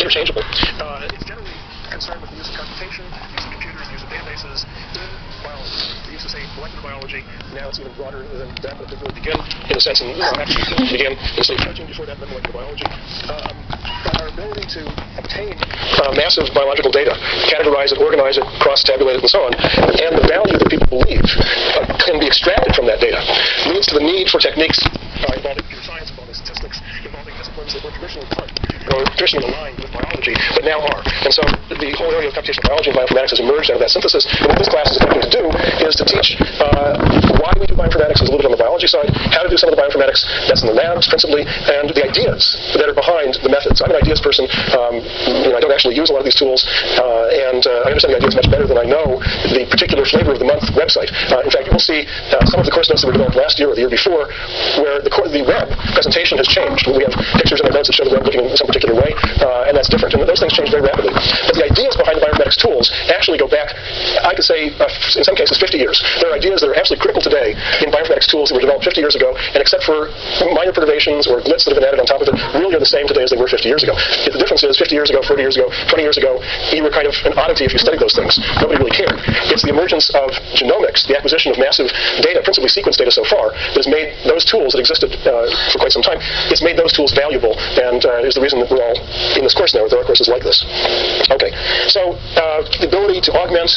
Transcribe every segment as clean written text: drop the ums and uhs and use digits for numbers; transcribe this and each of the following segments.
interchangeable. It's generally concerned with the use of computation, use of computers, use of databases in biology. We used to say molecular biology. Now it's even broader than that, but it didn't really begin in a sense, and actually began in say protein before that, then molecular biology. Our ability to obtain massive biological data, categorize it, organize it, cross-tabulate it, and so on, and the value that people believe can be extracted from that data leads to the need for techniques involving computer science, involving statistics, involving disciplines that were traditionally taught or traditionally aligned with biology, but now are. And so the whole area of computational biology and bioinformatics has emerged out of that synthesis. And what this class is attempting to do is to teach why we do bioinformatics is a little bit on the biology side, how to do some of the bioinformatics that's in the labs principally, and the ideas that are behind the methods. I'm an ideas person. I don't actually use a lot of these tools, and I understand the ideas much better than I know the particular flavor of the month website. In fact, you will see some of the course notes that were developed last year or the year before, where the web presentation has changed. We have pictures in our notes that show the web looking in some particular way, and that's different. And those things change very rapidly. But the ideas behind the bioinformatics tools actually go back, I could say, in some cases, 50 years. There are ideas that are absolutely critical today in bioinformatics tools that were developed 50 years ago, and except for minor perturbations or glitches that have been added on top of it, really are the same today as they were 50 years ago. The difference is 50 years ago, 40 years ago, 20 years ago, you were kind of an oddity if you studied those things. Nobody really cared. It's the emergence of genomics, the acquisition of massive data, principally sequence data so far, that has made those tools that existed for quite some time, it's made those tools valuable, and is the reason that we're all in this course now. There are courses like this. Okay, so the ability to augment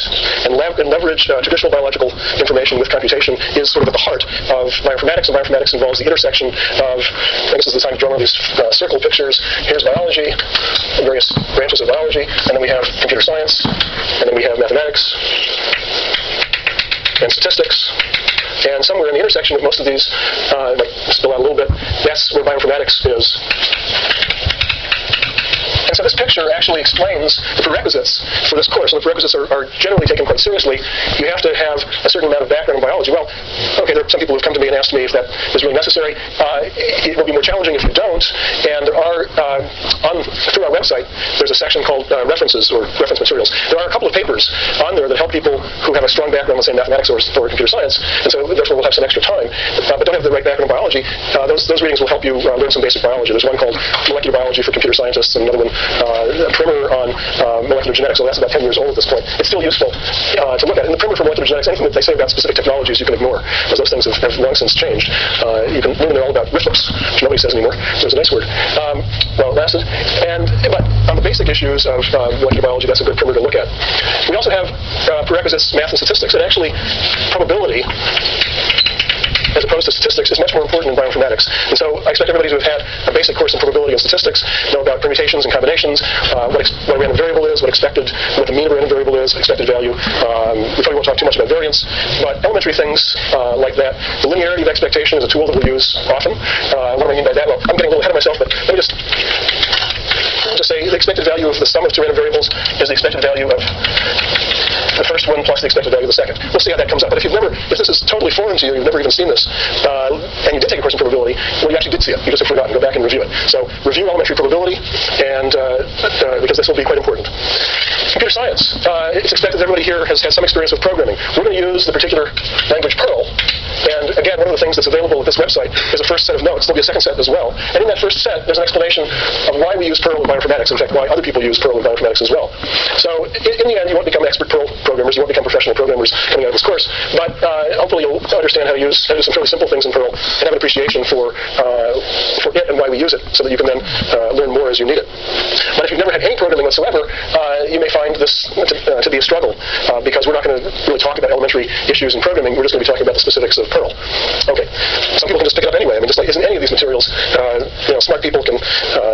and leverage traditional biological information with computation is sort of at the heart of bioinformatics, and bioinformatics involves the intersection of, I guess this is the time to draw one of these circle pictures. Here's biology, various branches of biology, and then we have computer science, and then we have mathematics, and statistics. And somewhere in the intersection of most of these, I might spill out a little bit, that's where bioinformatics is. And so this picture actually explains the prerequisites for this course. And the prerequisites are generally taken quite seriously. You have to have a certain amount of background in biology. Well, okay, there are some people who have come to me and asked me if that is really necessary. It will be more challenging if you don't. And there are, through our website, there's a section called references or reference materials. There are a couple of papers on there that help people who have a strong background, let's say mathematics or computer science, and so therefore we'll have some extra time, but don't have the right background in biology. Those readings will help you learn some basic biology. There's one called Molecular Biology for Computer Scientists, and another one, a primer on molecular genetics. So that's about 10 years old at this point. It's still useful to look at. In the primer for molecular genetics, anything that they say about specific technologies you can ignore, because those things have long since changed. You can learn they're all about RIFLEPS, which nobody says anymore. There's a nice word. Well, it lasted. But on the basic issues of molecular biology, that's a good primer to look at. We also have prerequisites, math and statistics, and actually probability, as opposed to statistics, is much more important in bioinformatics. And so I expect everybody to have had a basic course in probability and statistics, know about permutations and combinations, what a random variable is, what the mean of a random variable is, expected value. We probably won't talk too much about variance, but elementary things like that. The linearity of expectation is a tool that we use often. What do I mean by that? Well, I'm getting a little ahead of myself, but let me just say the expected value of the sum of two random variables is the expected value of the first one plus the expected value of the second. We'll see how that comes up. But if this is totally foreign to you, you've never even seen this, and you did take a course in probability, well, you actually did see it. You just have forgotten. Go back and review it. So review elementary probability, and because this will be quite important. Computer science. It's expected that everybody here has had some experience with programming. We're going to use the particular language Perl. And again, one of the things that's available at this website is a first set of notes. There'll be a second set as well. And in that first set, there's an explanation of why we use Perl in bioinformatics. In fact, why other people use Perl in bioinformatics as well. So in the end, you won't become expert Perl programmers. You won't become professional programmers coming out of this course. But hopefully you'll understand how to do some fairly simple things in Perl and have an appreciation for it and why we use it, so that you can then learn more as you need it. But if you've never had any programming whatsoever, you may find this to be a struggle, because we're not going to really talk about elementary issues in programming. We're just going to be talking about the specifics of Perl. Okay. Some people can just pick it up anyway. I mean, just like isn't any of these materials, smart people can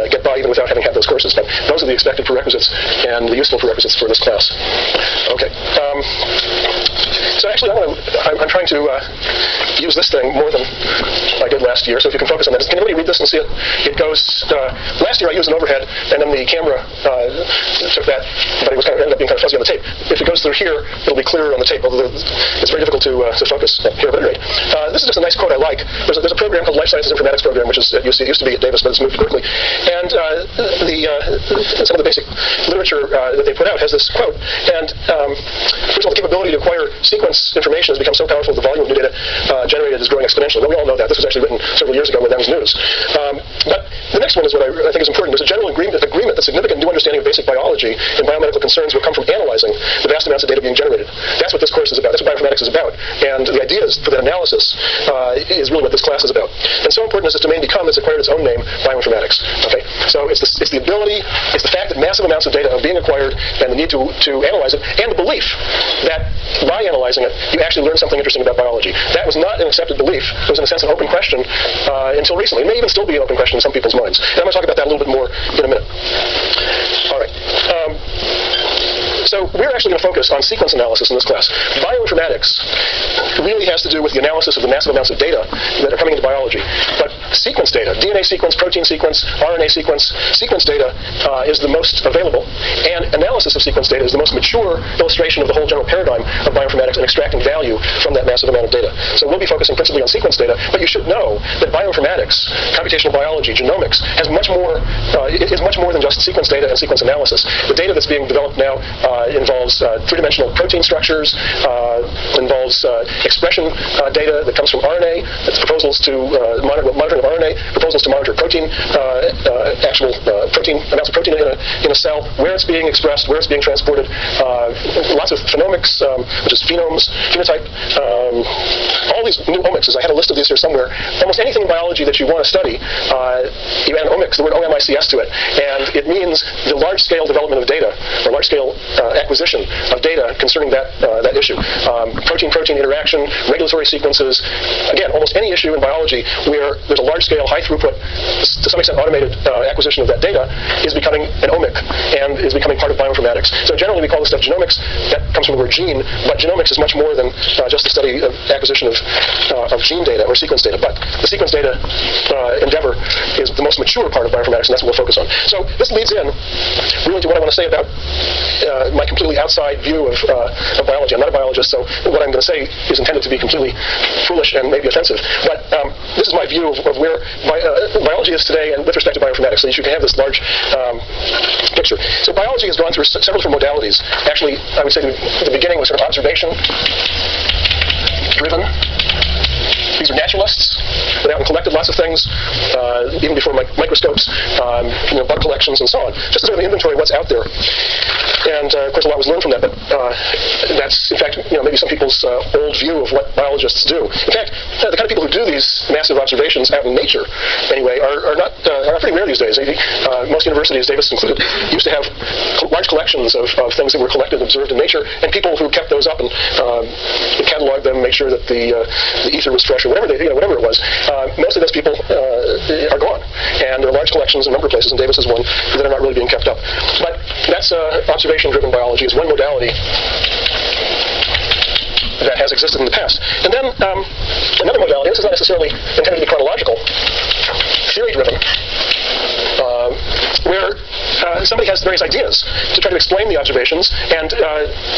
get by even without having had those courses. But those are the expected prerequisites and the useful prerequisites for this class. Okay. So actually, I'm trying to use this thing more than I did last year. So if you can focus on that. Can anybody read this and see it? It goes. Last year I used an overhead, and then the camera took that, but it ended up being kind of fuzzy on the tape. If it goes through here, it'll be clearer on the tape. Although it's very difficult to focus here. But at any rate, this is just a nice quote I like. There's a program called Life Sciences Informatics Program, which is at UC. It used to be at Davis, but it's moved to Berkeley. And some of the basic literature that they put out has this quote. And first of all, the capability to acquire sequence sequence information has become so powerful, the volume of new data generated is growing exponentially. Well, we all know that. This was actually written several years ago when that was news. But the next one is what I think is important. There's a general agreement that significant new understanding of basic biology and biomedical concerns will come from analyzing the vast amounts of data being generated. That's what this course is about. That's what bioinformatics is about. And the ideas for that analysis is really what this class is about. And so important as this domain become, it's acquired its own name, bioinformatics. Okay, so it's the ability, it's the fact that massive amounts of data are being acquired and the need to analyze it, and the belief that by analyzing it, you actually learn something interesting about biology. That was not an accepted belief. It was, in a sense, an open question until recently. It may even still be an open question in some people's minds. And I'm going to talk about that a little bit more in a minute. All right. So we're actually going to focus on sequence analysis in this class. Bioinformatics really has to do with the analysis of the massive amounts of data that are coming into biology. But sequence data, DNA sequence, protein sequence, RNA sequence data is the most available. And analysis of sequence data is the most mature illustration of the whole general paradigm of bioinformatics and extracting value from that massive amount of data. So we'll be focusing principally on sequence data, but you should know that bioinformatics, computational biology, genomics, is much more than just sequence data and sequence analysis. The data that's being developed now involves three-dimensional protein structures, involves expression data that comes from RNA, that's proposals to monitoring of RNA, proposals to monitor protein, actual amounts of protein in a cell, where it's being expressed, where it's being transported, lots of phenomics, which is phenomes, phenotype, all these new omics. I had a list of these here somewhere. Almost anything in biology that you want to study, you add omics, the word OMICS to it, and it means the large-scale development of data, or large-scale acquisition of data concerning that issue. Protein-protein interaction, regulatory sequences. Again, almost any issue in biology where there's a large-scale, high-throughput, to some extent automated acquisition of that data is becoming an omic and is becoming part of bioinformatics. So generally we call this stuff genomics. That comes from the word gene, but genomics is much more than just the study of acquisition of gene data or sequence data. But the sequence data endeavor is the most mature part of bioinformatics, and that's what we'll focus on. So this leads in really to what I want to say about my completely outside view of biology. I'm not a biologist, so what I'm going to say is intended to be completely foolish and maybe offensive. But this is my view of where biology is today and with respect to bioinformatics, so you can have this large picture. So biology has gone through several different modalities. Actually, I would say the beginning was sort of observation-driven. These are naturalists. They went out and collected lots of things, even before microscopes, bug collections and so on, just to sort of inventory what's out there. And of course, a lot was learned from that. But that's, in fact, maybe some people's old view of what biologists do. In fact, the kind of people who do these massive observations out in nature, anyway, are pretty rare these days. Most universities, Davis included, used to have large collections of things that were collected and observed in nature, and people who kept those up and cataloged them, made sure that the ether was fresh or whatever it was. Most of those people are gone, and there are large collections in a number of places, and Davis is one, that are not really being kept up. But that's observation-driven biology is one modality that has existed in the past. And then another modality, this is not necessarily intended to be chronological, theory-driven, where somebody has various ideas to try to explain the observations and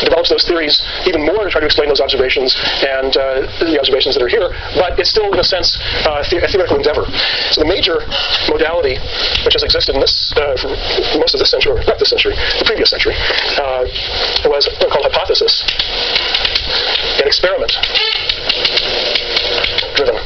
develops those theories even more to try to explain those observations and the observations that are here, but it's still, in a sense, a theoretical endeavor. So the major modality which has existed in this, for most of this century, or not this century, the previous century, was called hypothesis and experiment-driven.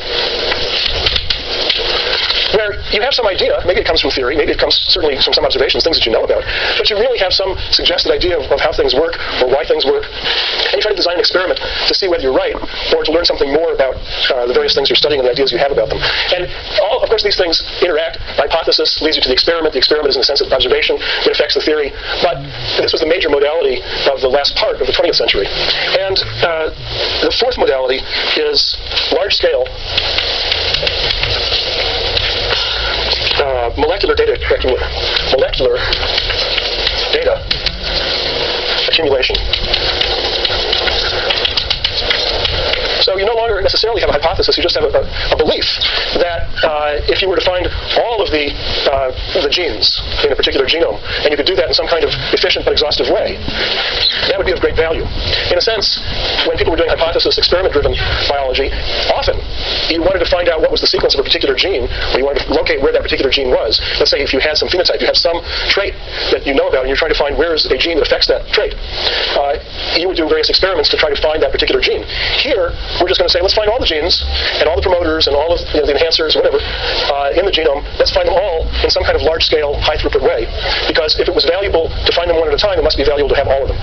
Where you have some idea, maybe it comes from theory, maybe it comes certainly from some observations, things that you know about, but you really have some suggested idea of how things work or why things work, and you try to design an experiment to see whether you're right or to learn something more about the various things you're studying and the ideas you have about them. And of course, these things interact. The hypothesis leads you to the experiment. The experiment is in the sense of observation. It affects the theory. But this was the major modality of the last part of the 20th century. And the fourth modality is large-scale molecular data accumulation. So you no longer necessarily have a hypothesis. You just have a belief that if you were to find all of the genes in a particular genome, and you could do that in some kind of efficient but exhaustive way, that would be of great value. In a sense, when people were doing hypothesis experiment-driven biology, often you wanted to find out what was the sequence of a particular gene, or you wanted to locate where that particular gene was. Let's say if you had some phenotype, you have some trait that you know about, and you're trying to find where is a gene that affects that trait. You would do various experiments to try to find that particular gene. Here, we're just going to say, let's find all the genes and all the promoters and all of the enhancers, whatever, in the genome. Let's find them all in some kind of large-scale, high-throughput way. Because if it was valuable to find them one at a time, it must be valuable to have all of them.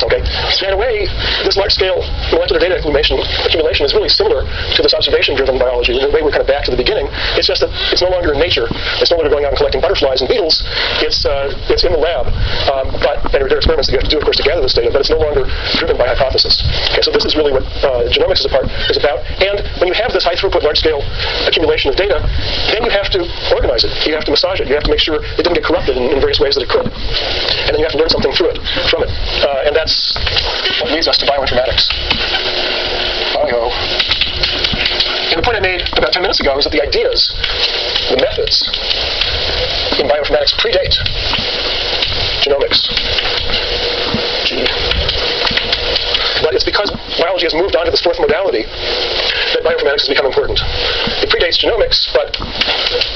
Okay? So in a way, this large-scale molecular data accumulation is really similar to this observation-driven biology. In a way, we're kind of back to the beginning. It's just that it's no longer in nature. It's no longer going out and collecting butterflies and beetles. It's in the lab. But there are experiments that you have to do, of course, to gather this data, but it's no longer driven by hypothesis. Okay, so this is really what genomics is about. And when you have this high-throughput, large-scale accumulation of data, then you have to organize it. You have to massage it. You have to make sure it didn't get corrupted in various ways that it could. And then you have to learn something from it. And that's what leads us to bioinformatics. Bio. And the point I made about 10 minutes ago is that the ideas, the methods in bioinformatics predate genomics. But it's because biology has moved on to this fourth modality that bioinformatics has become important. It predates genomics, but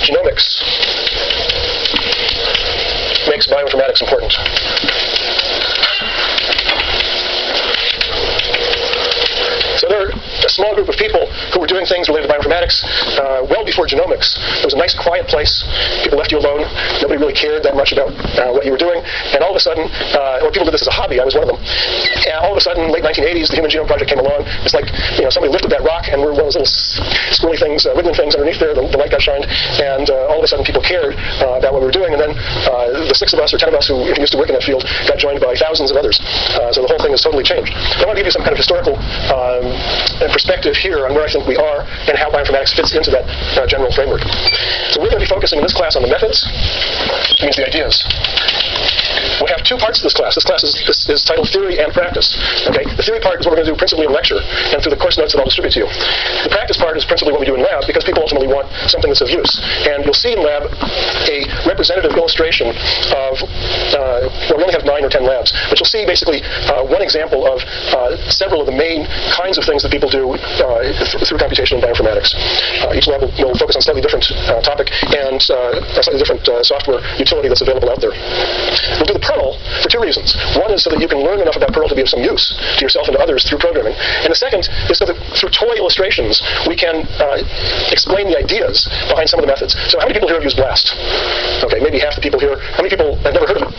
genomics makes bioinformatics important. So there are a small group of people who were doing things related to bioinformatics well before genomics. It was a nice, quiet place. People left you alone. Nobody really cared that much about what you were doing. And all of a sudden, or people did this as a hobby. I was one of them. And all of a sudden, late 1980s, the Human Genome Project came along. It's like, somebody lifted that rock, and we're one of those little squirrely things, wiggling things underneath there. The light got shined, and all of a sudden, people cared about what we were doing. And then the 6 of us or 10 of us who used to work in that field got joined by thousands of others. So the whole thing has totally changed. I want to give you some kind of historical perspective here on where I think we are and how bioinformatics fits into that general framework. So we're going to be focusing in this class on the methods, which means the ideas. We have 2 parts to this class. This class is titled Theory and Practice. Okay? The theory part is what we're going to do principally in lecture and through the course notes that I'll distribute to you. The practice part is principally what we do in lab because people ultimately want something that's of use. And you'll see in lab a representative illustration of, we only have 9 or 10 labs, but you'll see basically one example of several of the main kinds of things that people do through computation and bioinformatics. Each lab will focus on a slightly different topic and a slightly different software utility that's available out there. We'll do the Perl for 2 reasons. One is so that you can learn enough about Perl to be of some use to yourself and to others through programming. And the second is so that through toy illustrations, we can explain the ideas behind some of the methods. So how many people here have used BLAST? Okay, maybe half the people here. How many people have never heard of it?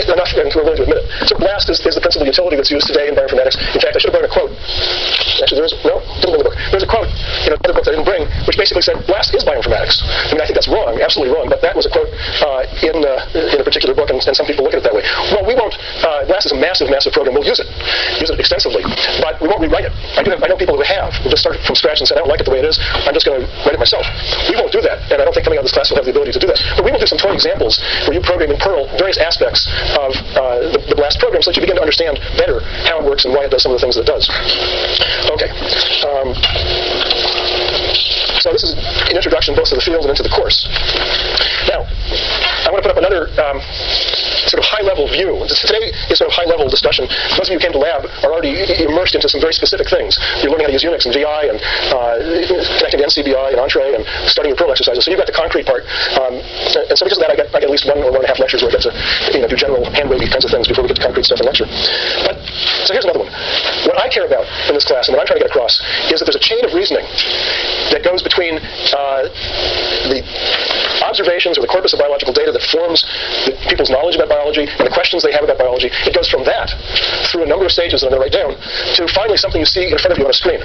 Enough, and we're willing to admit it. So BLAST is the principal utility that's used today in bioinformatics. In fact, I should have brought a quote. Actually, didn't bring the book. There's a quote in another book that I didn't bring, which basically said, BLAST is bioinformatics. I mean, I think that's wrong, absolutely wrong, but that was a quote in a particular book, and some people look at it that way. Well, we won't. BLAST is a massive, massive program. We'll use it extensively, but we won't rewrite it. I know people who have. We'll just start from scratch and say, I don't like it the way it is. I'm just going to write it myself. We won't do that, and I don't think coming out of this class will have the ability to do that. But we will do some toy examples where you program in Perl various aspects of the BLAST program so that you begin to understand better how it works and why it does some of the things that it does. Okay. So this is an introduction both to the field and into the course. Now, I want to put up another sort of high-level view. Today is sort of high-level discussion. Those of you who came to lab are already immersed into some very specific things. You're learning how to use Unix and VI and connecting to NCBI and Entree and starting your Perl exercises. So you've got the concrete part. And so because of that, I get at least 1 or 1.5 lectures where I get to do general hand-wavy kinds of things before we get to concrete stuff in lecture. But so here's another one. What I care about in this class and what I'm trying to get across is that there's a chain of reasoning that goes between the observations or the corpus of biological data that forms people's knowledge about biology and the questions they have about biology. It goes from that through a number of stages that I'm going to write down to finally something you see in front of you on a screen.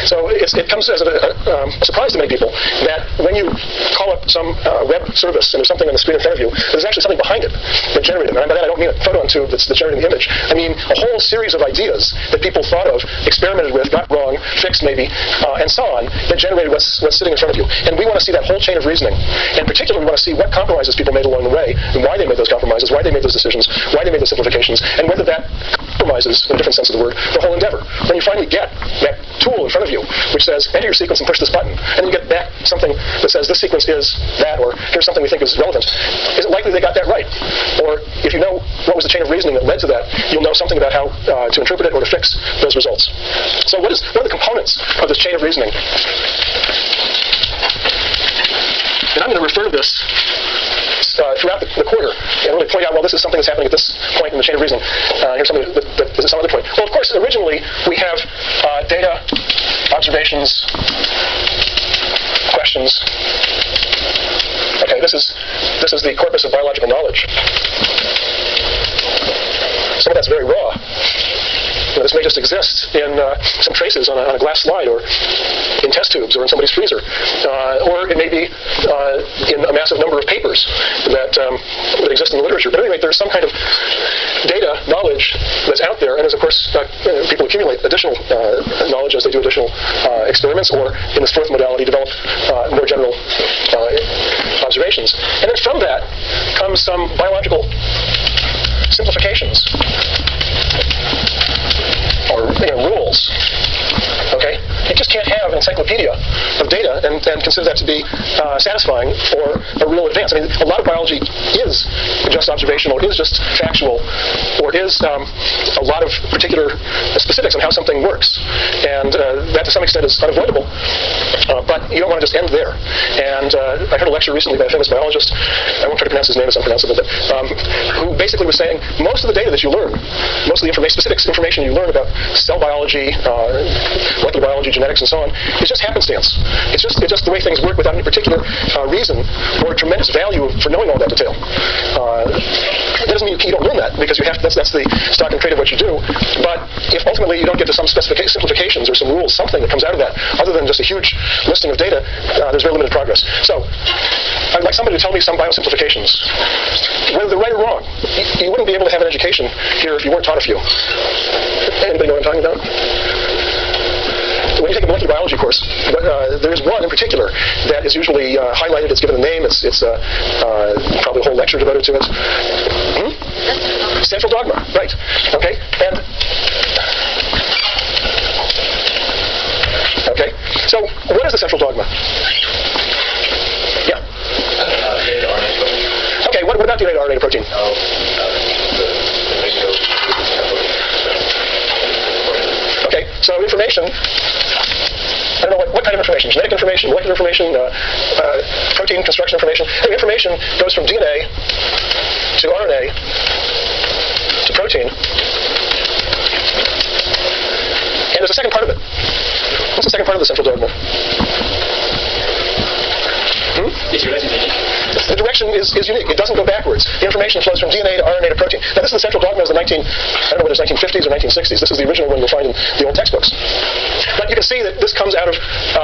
So it comes as a surprise to many people that when you call up some web service and there's something on the screen in front of you, there's actually something behind it that generated it. And by that I don't mean a photon tube that's generating the image. I mean a whole series of ideas that people thought of, experimented with, got wrong, fixed maybe, and so on, that generated what's sitting in front of you. And we want to see that whole chain of reasoning. And particularly we want to see what compromises people made along the way and why they made those compromises, why they made those decisions, why they made those simplifications, and whether that compromises, in a different sense of the word, the whole endeavor. When you finally get that tool in front of you which says, enter your sequence and push this button, and then you get back something that says this sequence is that, or here's something we think is relevant, is it likely they got that right? Or if you know what was the chain of reasoning that led to that, you'll know something about how to interpret it or to fix those results. So what are the components of this chain of reasoning? And I'm going to refer to this throughout the quarter and really point out, well, this is something that's happening at this point in the chain of reasoning. Here's something that is at some other point. Well, of course, originally we have data, observations, questions. Okay, this is the corpus of biological knowledge. Some of that's very raw. This may just exist in some traces on a glass slide, or in test tubes, or in somebody's freezer. Or it may be in a massive number of papers that exist in the literature. But anyway, there's some kind of data, knowledge that's out there, and as of course people accumulate additional knowledge as they do additional experiments, or in this fourth modality, develop more general observations. And then from that comes some biological simplifications, or rules. Okay? You just can't have an encyclopedia of data and consider that to be satisfying or a real advance. I mean, a lot of biology is just observational, is just factual, or is a lot of particular specifics on how something works. And that to some extent is unavoidable, but you don't want to just end there. And I heard a lecture recently by a famous biologist, I won't try to pronounce his name, it's unpronounceable, but who basically was saying most of the data that you learn, most of the specific information you learn about cell biology, molecular biology, genetics, and so on, is just happenstance. It's just the way things work without any particular reason or tremendous value for knowing all that detail. That doesn't mean you don't learn that, because you have to, that's the stock and trade of what you do. But if ultimately you don't get to some simplifications or some rules, something that comes out of that, other than just a huge listing of data, there's very limited progress. So I'd like somebody to tell me some biosimplifications. Whether they're right or wrong, you wouldn't be able to have an education here if you weren't taught a few. Anybody know what I'm talking about? When you take a molecular biology course, there is one in particular that is usually highlighted. It's given a name. It's probably a whole lecture devoted to it. Central dogma, right? Okay, and okay. So, what is the central dogma? Yeah. Okay. What about DNA to RNA to protein? Okay. So information. I don't know what kind of information. Genetic information, molecular information, protein construction information. Anyway, information goes from DNA to RNA to protein. And there's a second part of it. What's the second part of the central dogma? The direction is unique. It doesn't go backwards. The information flows from DNA to RNA to protein. Now, this is the central dogma of the I don't know whether it's 1950s or 1960s. This is the original one you'll find in the old textbooks. But you can see that this comes out of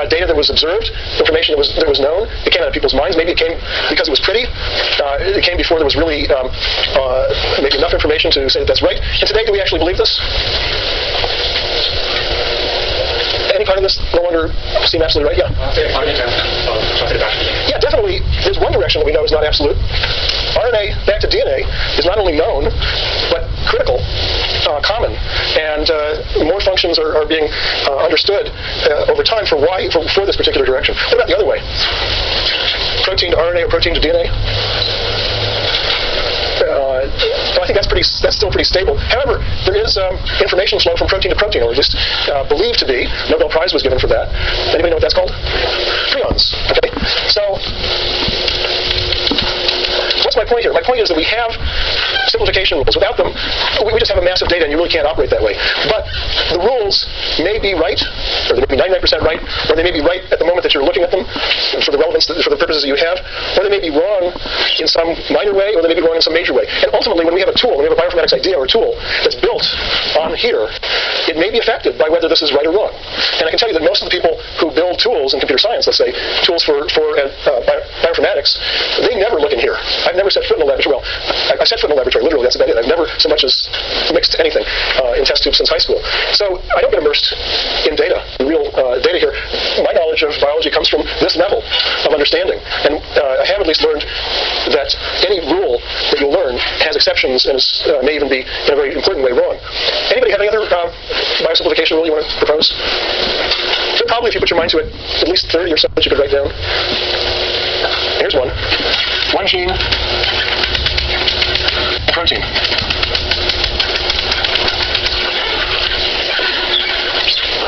data that was observed, information that was known. It came out of people's minds. Maybe it came because it was pretty. It came before there was really maybe enough information to say that that's right. And today, do we actually believe this? Any part of this no longer seem absolutely right? Yeah. Yeah, definitely. There's one direction that we know is not absolute. RNA back to DNA is not only known, but critical, common, and more functions are being understood over time for this particular direction. What about the other way? Protein to RNA or protein to DNA? I think that's still pretty stable. However, there is information flow from protein to protein, or at least believed to be. Nobel Prize was given for that. Anybody know what that's called? Prions. Okay. So, what's my point here? My point is that we have simplification rules. Without them, we just have a massive data, and you really can't operate that way. But the rules may be right, or they may be 99% right, or they may be right at the moment that you're looking at them for the relevance, for the purposes that you have, or they may be wrong in some minor way, or they may be wrong in some major way. And ultimately, when we have a tool, when we have a bioinformatics idea or a tool that's built on here, it may be affected by whether this is right or wrong. And I can tell you that most of the people who build tools in computer science, let's say, tools for bioinformatics, they never look in here. I've never set foot in a laboratory. Well, I set foot in a laboratory, literally, that's about it. I've never so much as mixed anything in test tubes since high school. So I don't get immersed in data, real data here. My knowledge of biology comes from this level of understanding. And I have at least learned that any rule that you learn has exceptions and may even be in a very important way wrong. Anybody have any other biosimplification rule you want to propose? So probably, if you put your mind to it, at least 30 or so that you could write down. Here's one. One gene, a protein.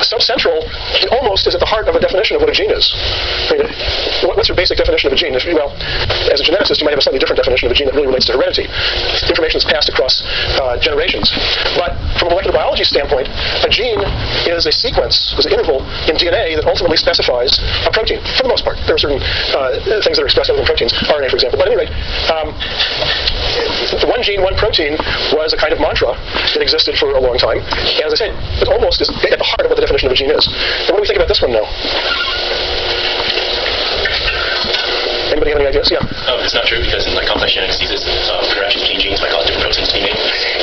So central, it almost is at the heart of a definition of what a gene is. I mean, what's your basic definition of a gene? Well, as a geneticist, you might have a slightly different definition of a gene that really relates to heredity. Information is passed across generations. But from a molecular biology standpoint, a gene is a sequence, is an interval in DNA that ultimately specifies a protein, for the most part. There are certain things that are expressed other than proteins, RNA, for example. But at any rate, one gene, one protein was a kind of mantra that existed for a long time. And as I said, it almost is at the heart of what the definition of a gene is. And what do we think about this one now? Anybody have any ideas? Yeah. It's not true because in complex genetic diseases, interactions between genes might cause different proteins to be made.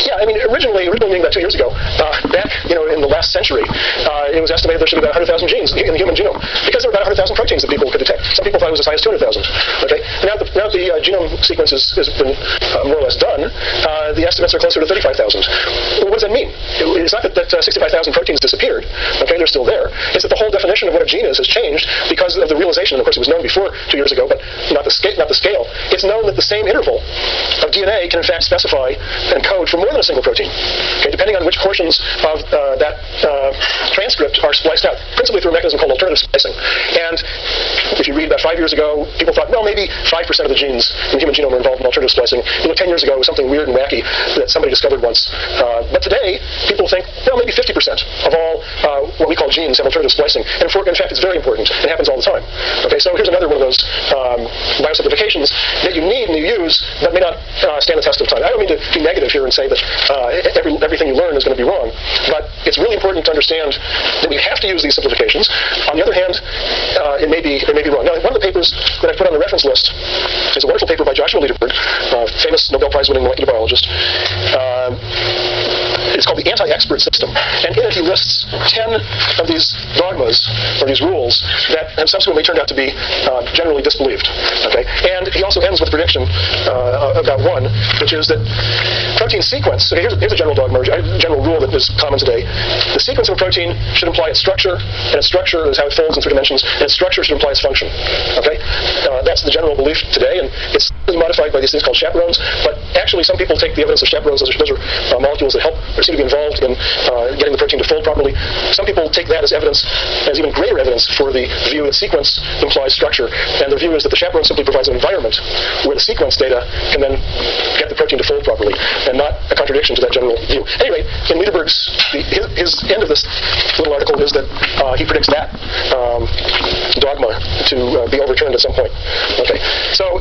Yeah, I mean, originally being about 2 years ago, back in the last century, it was estimated there should be about 100,000 genes in the human genome because there were about 100,000 proteins that people could detect. Some people thought it was as high as 200,000. Okay, and now the genome sequence has been more or less done. The estimates are closer to 35,000. Well, what does that mean? It's not that 65,000 proteins disappeared. Okay, they're still there. It's that the whole definition of what a gene is has changed because of the realization. And of course, it was known before 2 years ago, but not the scale. It's known that the same interval of DNA can in fact specify and code for more than a single protein. Okay, depending on which portions of that transcript are spliced out, principally through a mechanism called alternative splicing. And if you read about 5 years ago, people thought, well, maybe 5% of the genes in the human genome are involved in alternative splicing. 10 years ago, it was something weird and wacky that somebody discovered once. But today, people think, well, maybe 50% of all what we call genes have alternative splicing. And in fact, it's very important. It happens all the time. Okay, so here's another one of those biosimplifications that you need and you use, but may not stand the test of time. I don't mean to be negative here and say that everything you learn is going to be wrong, but it's really important to understand that we have to use these simplifications. On the other hand, it may be wrong. Now, one of the papers that I put on the reference list is a wonderful paper by Joshua Lederberg, famous Nobel Prize-winning molecular biologist. It's called the anti-expert system, and in it he lists 10 of these dogmas or these rules that have subsequently turned out to be generally disbelieved. Okay, and he also ends with a prediction about one, which is that protein sequence. Okay, here's a general dogma, a general rule that is common today. The sequence of a protein should imply its structure, and its structure is how it folds in 3 dimensions, and its structure should imply its function. Okay, that's the general belief today, and it's modified by these things called chaperones. But actually, some people take the evidence of chaperones; those are molecules that help or seem to be involved in getting the protein to fold properly. Some people take that as evidence, as even greater evidence for the view that sequence implies structure. And the view is that the chaperone simply provides an environment where the sequence data can then get the protein to fold properly, and not a contradiction to that general view. Anyway, in Lederberg's, his end of this little article is that he predicts that dogma to be overturned at some point. Okay, so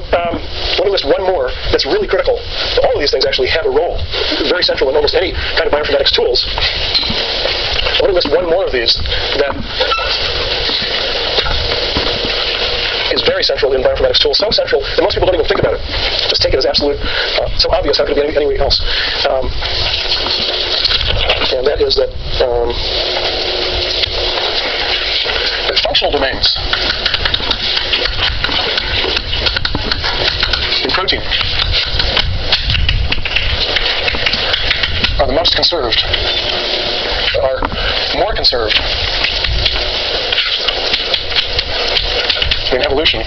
let me list one more that's really critical. All of these things actually have a role, very central in almost any kind of bioinformatics tools. I want to list one more of these that is very central in bioinformatics tools, so central that most people don't even think about it. Just take it as absolute, so obvious, how could it be anywhere else? And that is that functional domains in protein are the most conserved, are more conserved in evolution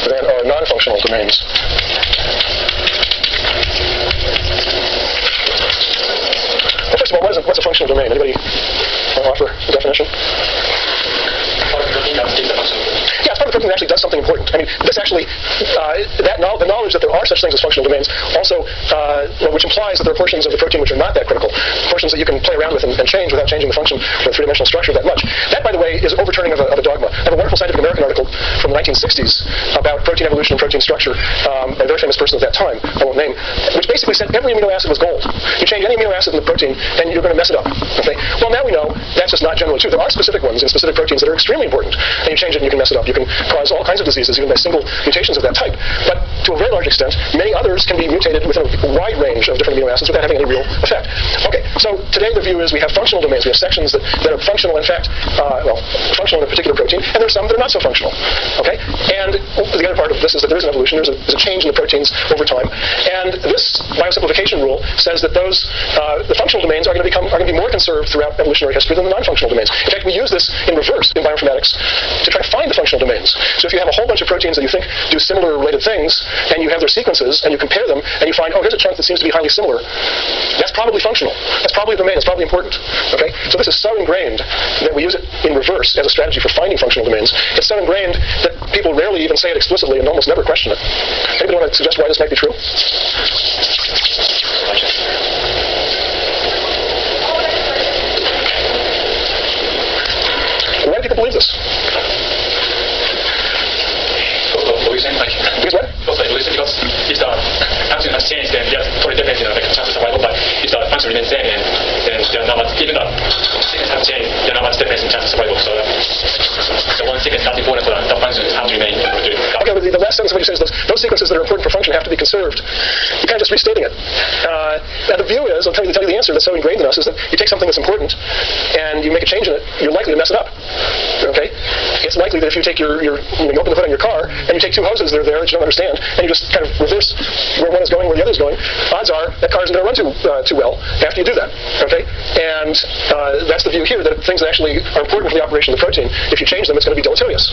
than are non-functional domains. Well, first of all, what's a functional domain? Anybody want to offer a definition? Yeah, it's part of the protein that actually does something important. I mean, this actually, the knowledge that there are such things as functional domains also, which implies that there are portions of the protein which are not that critical, portions that you can play around with and change without changing the function or the three-dimensional structure that much. That, by the way, is overturning of a dogma. I have a wonderful Scientific American article from the 1960s about protein evolution and protein structure, a very famous person at that time, I won't name, which basically said every amino acid was gold. You change any amino acid in the protein, and you're going to mess it up. Okay? Well, now we know that's just not generally true. There are specific ones in specific proteins that are extremely important, and you change it and you can mess it up. You can cause all kinds of diseases, even by single mutations of that type. But to a very large extent, many others can be mutated within a wide range of different amino acids without having any real effect. Okay, So today the view is we have functional domains. We have sections that are functional, in fact, functional in a particular protein, and there are some that are not so functional. Okay? And the other part of this is that there is an evolution. There's a change in the proteins over time. And this biosimplification rule says that those the functional domains are going to be more conserved throughout evolutionary history than the non-functional domains. In fact, we use this in reverse in bioinformatics to try to find the functional domains. So if you have a whole bunch of proteins that you think do similar related things, and you have their sequences, and you compare them, and you find, oh, here's a chunk that seems to be highly similar, that's probably functional. That's probably a domain. It's probably important. Okay? So this is so ingrained that we use it in reverse as a strategy for finding functional domains. It's so ingrained that people rarely even say it explicitly and almost never question it. Anybody want to suggest why this might be true? Why do people believe this? Because what? Because if the function has changed, then there's totally different chance of survival. But if the function remains same, then there are not much, even the sequence has changed, there are not much difference in chance of survival. So the one sequence that's important for the function has to remain. Okay, but the last sentence of what you say is those sequences that are important for function have to be conserved. You're kind of just restating it. Now the view is, I'll tell you the answer that's so ingrained in us is that you take something that's important and you make a change in it, you're likely to mess it up. Okay? It's likely that if you take you open the hood on your car and you take two hoses that are there that you don't understand, and you just kind of reverse where one is going, where the other is going, odds are that car isn't going to run too well after you do that. Okay? And that's the view here, that things that actually are important for the operation of the protein, if you change them, it's going to be deleterious.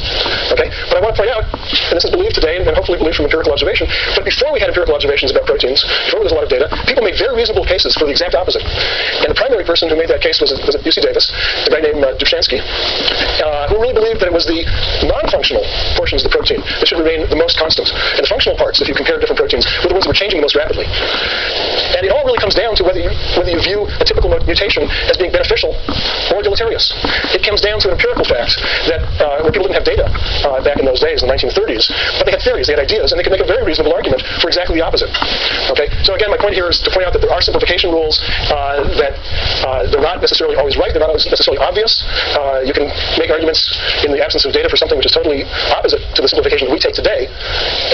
Okay? But I want to point out, and this is believed today, and hopefully believed from empirical observation, but before we had empirical observations about proteins, before there was a lot of data, people made very reasonable cases for the exact opposite. And the primary person who made that case was at UC Davis, a guy named Dubchansky, who really believed that it was the non-functional portions of the protein that should remain the most constant. And the functional parts, if you compare different proteins, were the ones that were changing the most rapidly. And it all really comes down to whether you view a typical mutation as being beneficial or deleterious. It comes down to an empirical fact that when people didn't have data back in those days, in the 1930s, but they had theories, they had ideas, and they could make a very reasonable argument for exactly the opposite. Okay? So again, my point here is to point out that there are simplification rules, that they're not necessarily always right, they're not always necessarily obvious. You can make arguments in the absence of data for something which is totally opposite to the simplification that we take today,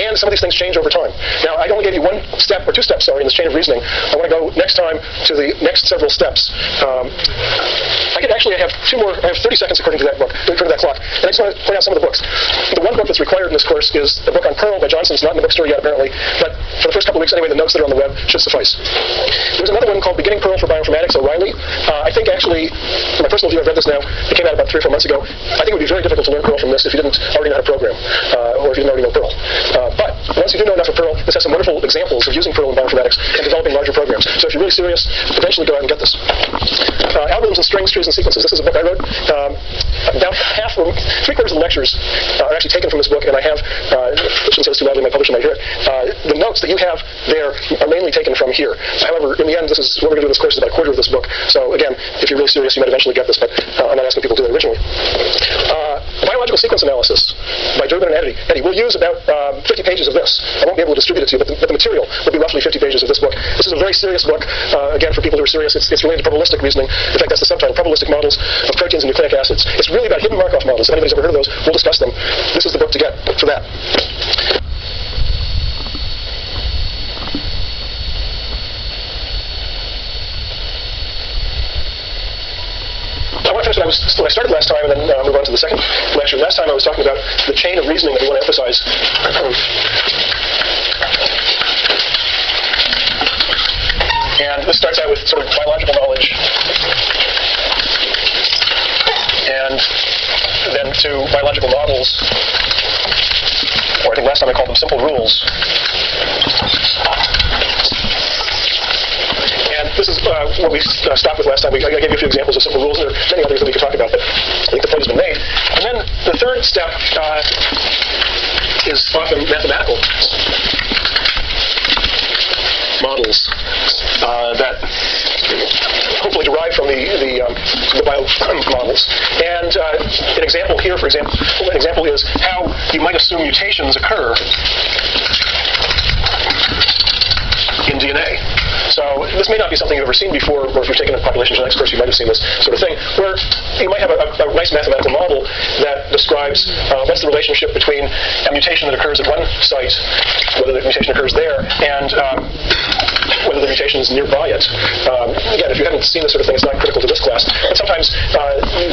and some of these things change over time. Now, I only gave you one step, or two steps, sorry, in this chain of reasoning. I want to go next time to the next several steps. I have 30 seconds according to that book, according to that clock, and I just want to point out some of the books. The one book that's required in this course is the book on Perl by Johnson. It's not in the bookstore yet, apparently, but for the first couple of weeks anyway, the notes that are on the web should suffice. There's another one called Beginning Perl for Bioinformatics, O'Reilly. I think actually, my personal view, I've read this now, it came out about 3 or 4 months ago. I think it would be very difficult to learn Perl from this if you didn't already know how to program, or if you didn't already know Perl. But once you do know enough of Perl, this has some wonderful examples of using Perl in bioinformatics and developing larger programs. So if you're really serious, eventually go out and get this. Algorithms and strings, trees, and sequences. This is a book I wrote. About half, or 3/4 of the lectures are actually taken from this book, and I have, I shouldn't say this too loudly, my publisher might hear it. The notes that you have there are mainly taken from here. However, in the end, this is what we're going to do in this course is about 1/4 of this book. So again, if you're really serious, you might eventually get this, but I'm not asking people to do it originally. Biological sequence analysis by Durbin and Eddy. We'll use about 50 pages of this. I won't be able to distribute it to you, but the material will be roughly 50 pages of this book. This is a very serious book. Again, for people who are serious, it's related to probabilistic reasoning. In fact, that's the subtitle, Probabilistic Models of Proteins and Nucleic Acids. It's really about hidden Markov models. If anybody's ever heard of those, we'll discuss them. This is the book to get for that. I want to finish what I started last time and then move on to the second lecture. Last time I was talking about the chain of reasoning that we want to emphasize. And this starts out with sort of biological knowledge, and then to biological models, or I think last time I called them simple rules. And this is what we stopped with last time. I gave you a few examples of simple rules. There are many others that we could talk about, but I think the point has been made. And then the third step is often mathematical models that hopefully derive from the bio models. And an example here, for example, is how you might assume mutations occur in DNA. So this may not be something you've ever seen before, or if you've taken a population genetics course, you might have seen this sort of thing, where you might have a nice mathematical model that describes what's the relationship between a mutation that occurs at one site, whether the mutation occurs there, and whether the mutation is nearby it. Again, if you haven't seen this sort of thing, it's not critical to this class. But sometimes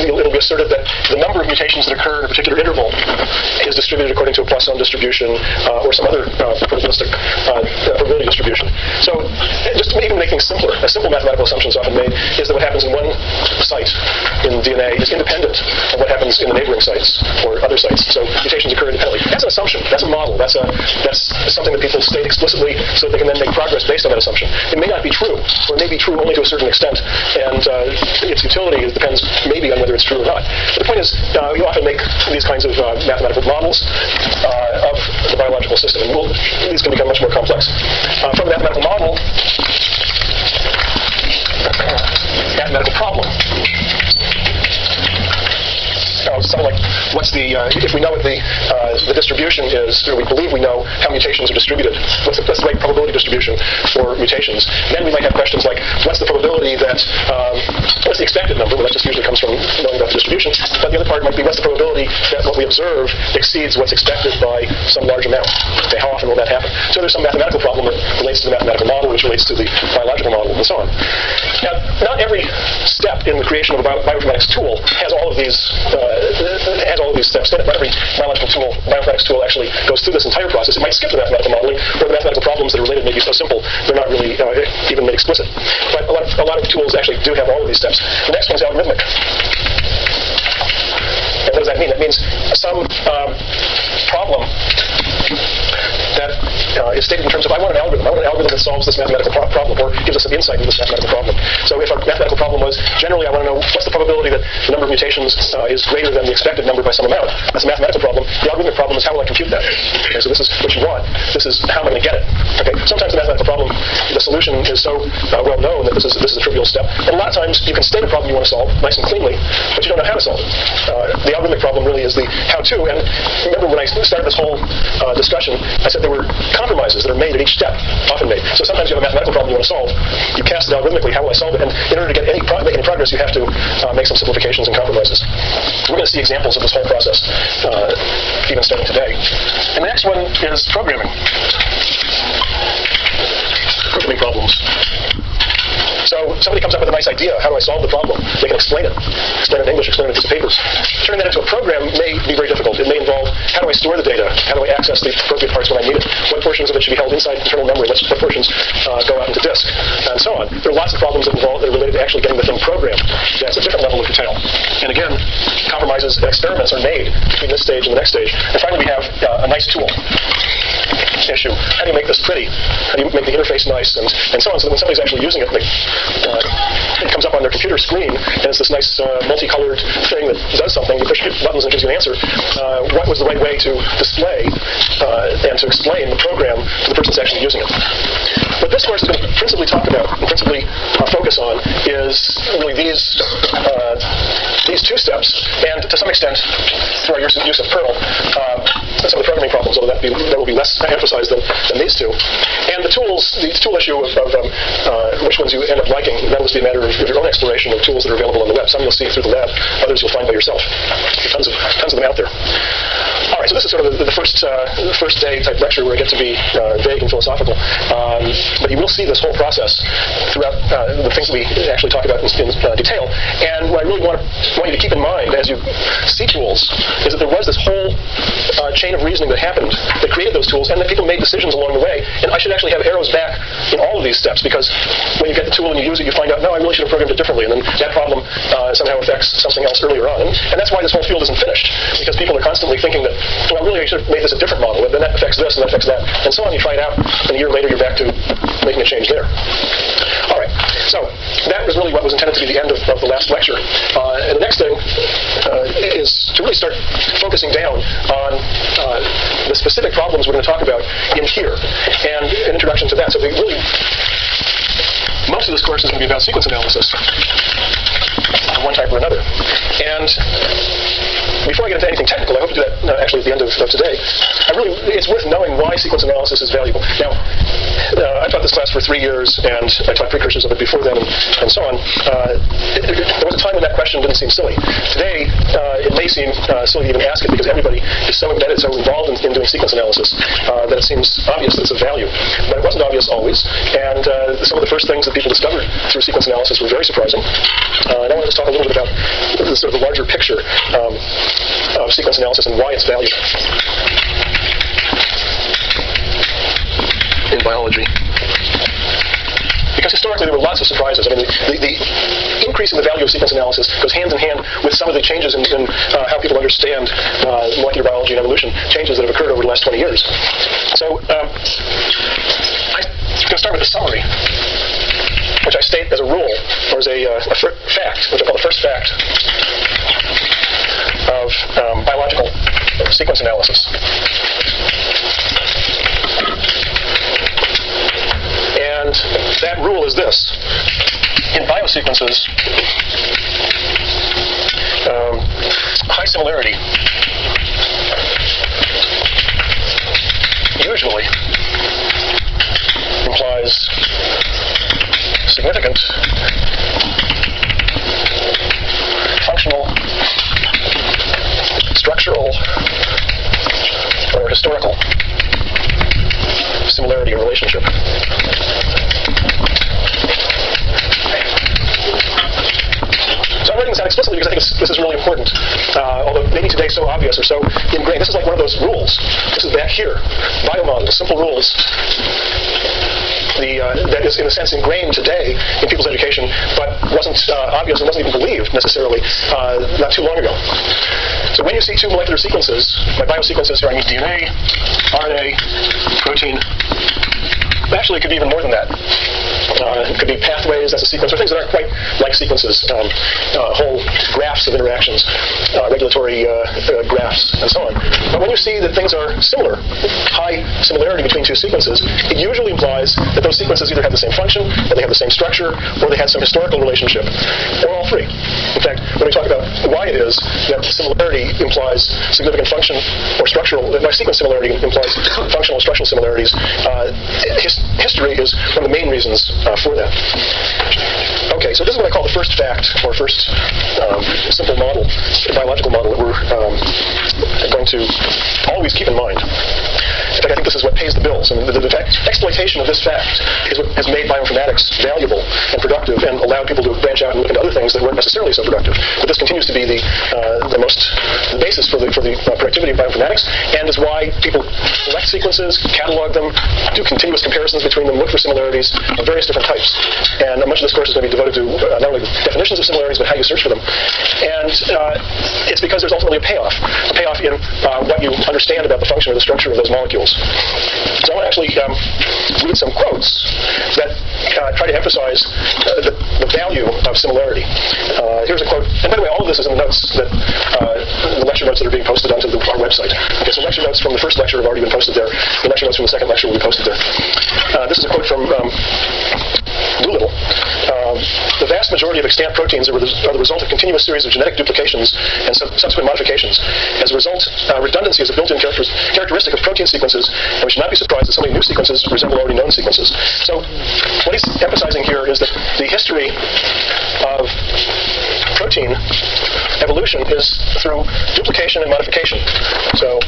it'll be asserted that the number of mutations that occur in a particular interval is distributed according to a Poisson distribution or some other probabilistic probability distribution. So just to even make things simpler, a simple mathematical assumption is often made is that what happens in one site in DNA is independent of what happens in the neighboring sites or other sites. So mutations occur independently. That's an assumption. That's a model. That's something that people state explicitly so that they can then make progress based on that assumption. It may not be true, or it may be true only to a certain extent, and its utility depends maybe on whether it's true or not. But the point is, you often make these kinds of mathematical models of the biological system, and these can become much more complex. From a mathematical model, mathematical problem. Something like, if we know what the distribution is, or we believe we know how mutations are distributed, what's the right probability distribution for mutations, then we might have questions like, what's the probability that, what's the expected number? Well, that just usually comes from knowing about the distribution. But the other part might be, what's the probability that what we observe exceeds what's expected by some large amount? Okay, how often will that happen? So there's some mathematical problem that relates to the mathematical model, which relates to the biological model, and so on. Now, not every step in the creation of a bioinformatics tool has all of these steps in it. Not every bioinformatics tool actually goes through this entire process. It might skip the mathematical modeling, or the mathematical problems that are related may be so simple they're not really even made explicit. But a lot of tools actually do have all of these steps. The next one is algorithmic. And what does that mean? That means some problem that is stated in terms of, I want an algorithm. I want an algorithm that solves this mathematical problem or gives us some insight into this mathematical problem. So if our mathematical problem was, generally I want to know what's the probability that the number of mutations is greater than the expected number by some amount. That's a mathematical problem. The algorithmic problem is, how will I compute that? Okay, so this is what you want. This is how am I going to get it? Okay, sometimes the mathematical problem, the solution is so well known that this is a trivial step. And a lot of times you can state a problem you want to solve nice and cleanly, but you don't know how to solve it. The algorithmic problem really is the how-to. And remember when I started this whole discussion, I said there were compromises that are made at each step, often made. So sometimes you have a mathematical problem you want to solve, you cast it algorithmically, how will I solve it? And in order to get make any progress, you have to make some simplifications and compromises. We're going to see examples of this whole process even starting today. And the next one is programming. Programming problems. So somebody comes up with a nice idea. How do I solve the problem? They can explain it. Explain it in English, explain it in papers. Turning that into a program may be very difficult. It may involve, how do I store the data? How do I access the appropriate parts when I need it? What portions of it should be held inside internal memory? What portions go out into disk? And so on. There are lots of problems that are related to actually getting the thing programmed. That's a different level of detail. And again, compromises and experiments are made between this stage and the next stage. And finally, we have a nice tool issue. How do you make this pretty? How do you make the interface nice? And so on, so that when somebody's actually using it, it comes up on their computer screen, and it's this nice multicolored thing that does something. You push buttons and it gives you an answer. What was the right way to display and to explain the program to the person that's actually using it? What this course is going to principally talk about and principally focus on is really these two steps, and to some extent, through our use of Perl, some of the programming problems, although that will be less emphasized than these two. And the tools, the tool issue of which ones you end up liking, that will just be a matter of your own exploration of tools that are available on the web. Some you'll see through the lab, others you'll find by yourself. There are tons of them out there. All right, so this is sort of the first day type lecture where I get to be vague and philosophical. But you will see this whole process throughout the things that we actually talk about in detail. And what I really want you to keep in mind as you see tools is that there was this whole chain of reasoning that happened that created those tools, and that people made decisions along the way. And I should actually have arrows back in all of these steps, because when you get the tool and you use it, you find out, no, I really should have programmed it differently. And then that problem somehow affects something else earlier on. And that's why this whole field isn't finished, because people are constantly thinking that, well, really I should have made this a different model, and then that affects this, and that affects that. And so on, you try it out, and a year later you're back to making a change there. All right, so that was really what was intended to be the end of the last lecture. And the next thing is to really start focusing down on the specific problems we're going to talk about in here, and an introduction to that. So most of this course is going to be about sequence analysis of one type or another. And before I get into anything technical, I hope to do that actually at the end of today. It's worth knowing why sequence analysis is valuable. Now, I've taught this class for 3 years, and I taught precursors of it before then, and so on. There was a time when that question didn't seem silly. Today, it may seem silly to even ask it because everybody is so embedded, so involved in doing sequence analysis that it seems obvious that it's of value. But it wasn't obvious always, and some of the first things that people discovered through sequence analysis were very surprising. And I want to just talk a little bit about the sort of the larger picture of sequence analysis and why it's valuable in biology. Because historically there were lots of surprises. I mean, the increase in the value of sequence analysis goes hand in hand with some of the changes in how people understand molecular biology and evolution, changes that have occurred over the last 20 years. So I'm going to start with a summary, which I state as a rule, or as a fact, which I call the first fact of biological sequence analysis. And that rule is this. In biosequences, high similarity usually implies significant functional, structural, or historical similarity or relationship. So I'm writing this out explicitly because I think this is really important, although maybe today so obvious or so ingrained. This is like one of those rules. This is back here. Biomodels, simple rules. That is, in a sense, ingrained today in people's education, but wasn't obvious and wasn't even believed necessarily not too long ago. So when you see two molecular sequences, by biosequences here I mean DNA, RNA, protein. Actually, it could be even more than that. It could be pathways as a sequence, or things that aren't quite like sequences, whole graphs of interactions, regulatory graphs, and so on. But when you see that things are similar, high similarity between two sequences, it usually implies that those sequences either have the same function, or they have the same structure, or they have some historical relationship, or all three. In fact, when we talk about why it is that similarity implies significant function or structural, by sequence similarity implies functional or structural similarities, history is one of the main reasons for that. Okay, so this is what I call the first fact, or first simple model, biological model that we're going to always keep in mind. In fact, I think this is what pays the bills. I mean, the exploitation of this fact is what has made bioinformatics valuable and productive and allowed people to branch out and look into other things that weren't necessarily so productive. But this continues to be the basis for the productivity of bioinformatics, and is why people select sequences, catalog them, do continuous comparisons between them, look for similarities of various different types. And much of this course is going to be devoted to not only the definitions of similarities, but how you search for them. And it's because there's ultimately a payoff in what you understand about the function or the structure of those molecules. So I want to actually read some quotes that try to emphasize the value of similarity. Here's a quote, and by the way, all of this is in the notes that the lecture notes that are being posted onto our website. Okay, so lecture notes from the first lecture have already been posted there. The lecture notes from the second lecture will be posted there. This is a quote from Doolittle. The vast majority of extant proteins are the result of continuous series of genetic duplications and subsequent modifications. As a result, redundancy is a built-in characteristic of protein sequences, and we should not be surprised that so many new sequences resemble already known sequences. So what he's emphasizing here is that the history of protein evolution is through duplication and modification. So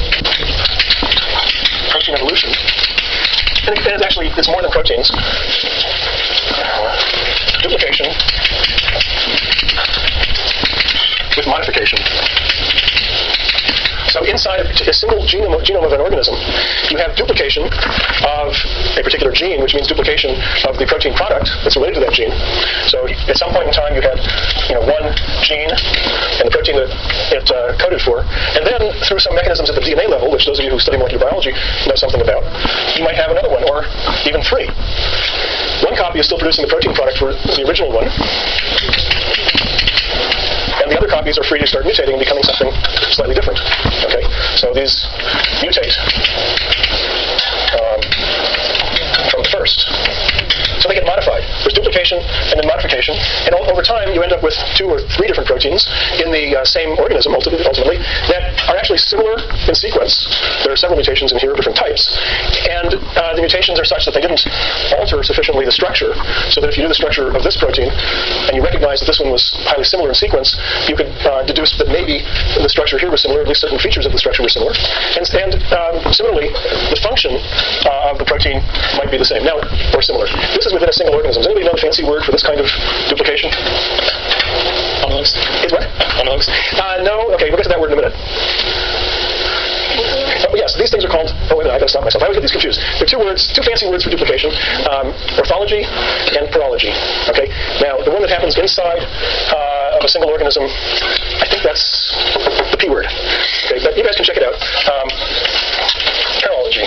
protein evolution, and it's more than proteins. Duplication with modification. So inside a single genome of an organism, you have duplication of a particular gene, which means duplication of the protein product that's related to that gene. So at some point in time, you had one gene and the protein that it coded for, and then through some mechanisms at the DNA level, which those of you who study molecular biology know something about, you might have another one, or even three. One copy is still producing the protein product for the original one, and the other copies are free to start mutating and becoming something slightly different. Okay, so these mutate from the first. So they get modified. There's duplication duplication and then modification. And over time, you end up with 2 or 3 different proteins in the same organism, ultimately, that are actually similar in sequence. There are several mutations in here of different types. And the mutations are such that they didn't alter sufficiently the structure, so that if you knew the structure of this protein, and you recognize that this one was highly similar in sequence, you could deduce that maybe the structure here was similar, at least certain features of the structure were similar. And similarly, the function of the protein might be the same. Now, or similar. This is within a single organism. Does anybody know the fancy word for this kind of duplication? Homologs? Is what? Homologs? No. Okay, we'll get to that word in a minute. Oh, yes, these things are called... Oh, wait a minute, I gotta stop myself. I always get these confused. There are 2 fancy words for duplication, orthology and parology. Okay? Now, the one that happens inside of a single organism, I think that's the P word. Okay, but you guys can check it out. Parology,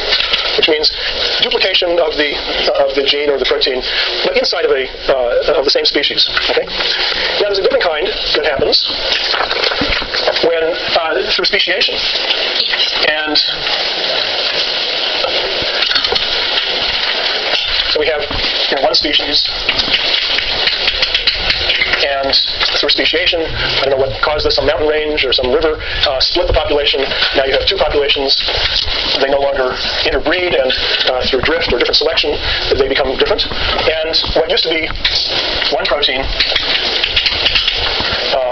which means duplication of the gene or the protein, but inside of the same species. Okay? Now, there's a different kind that happens when through speciation. And so we have one species, and through speciation, I don't know what caused this, some mountain range or some river, split the population. Now you have 2 populations. They no longer interbreed, and through drift or different selection, they become different. And what used to be one protein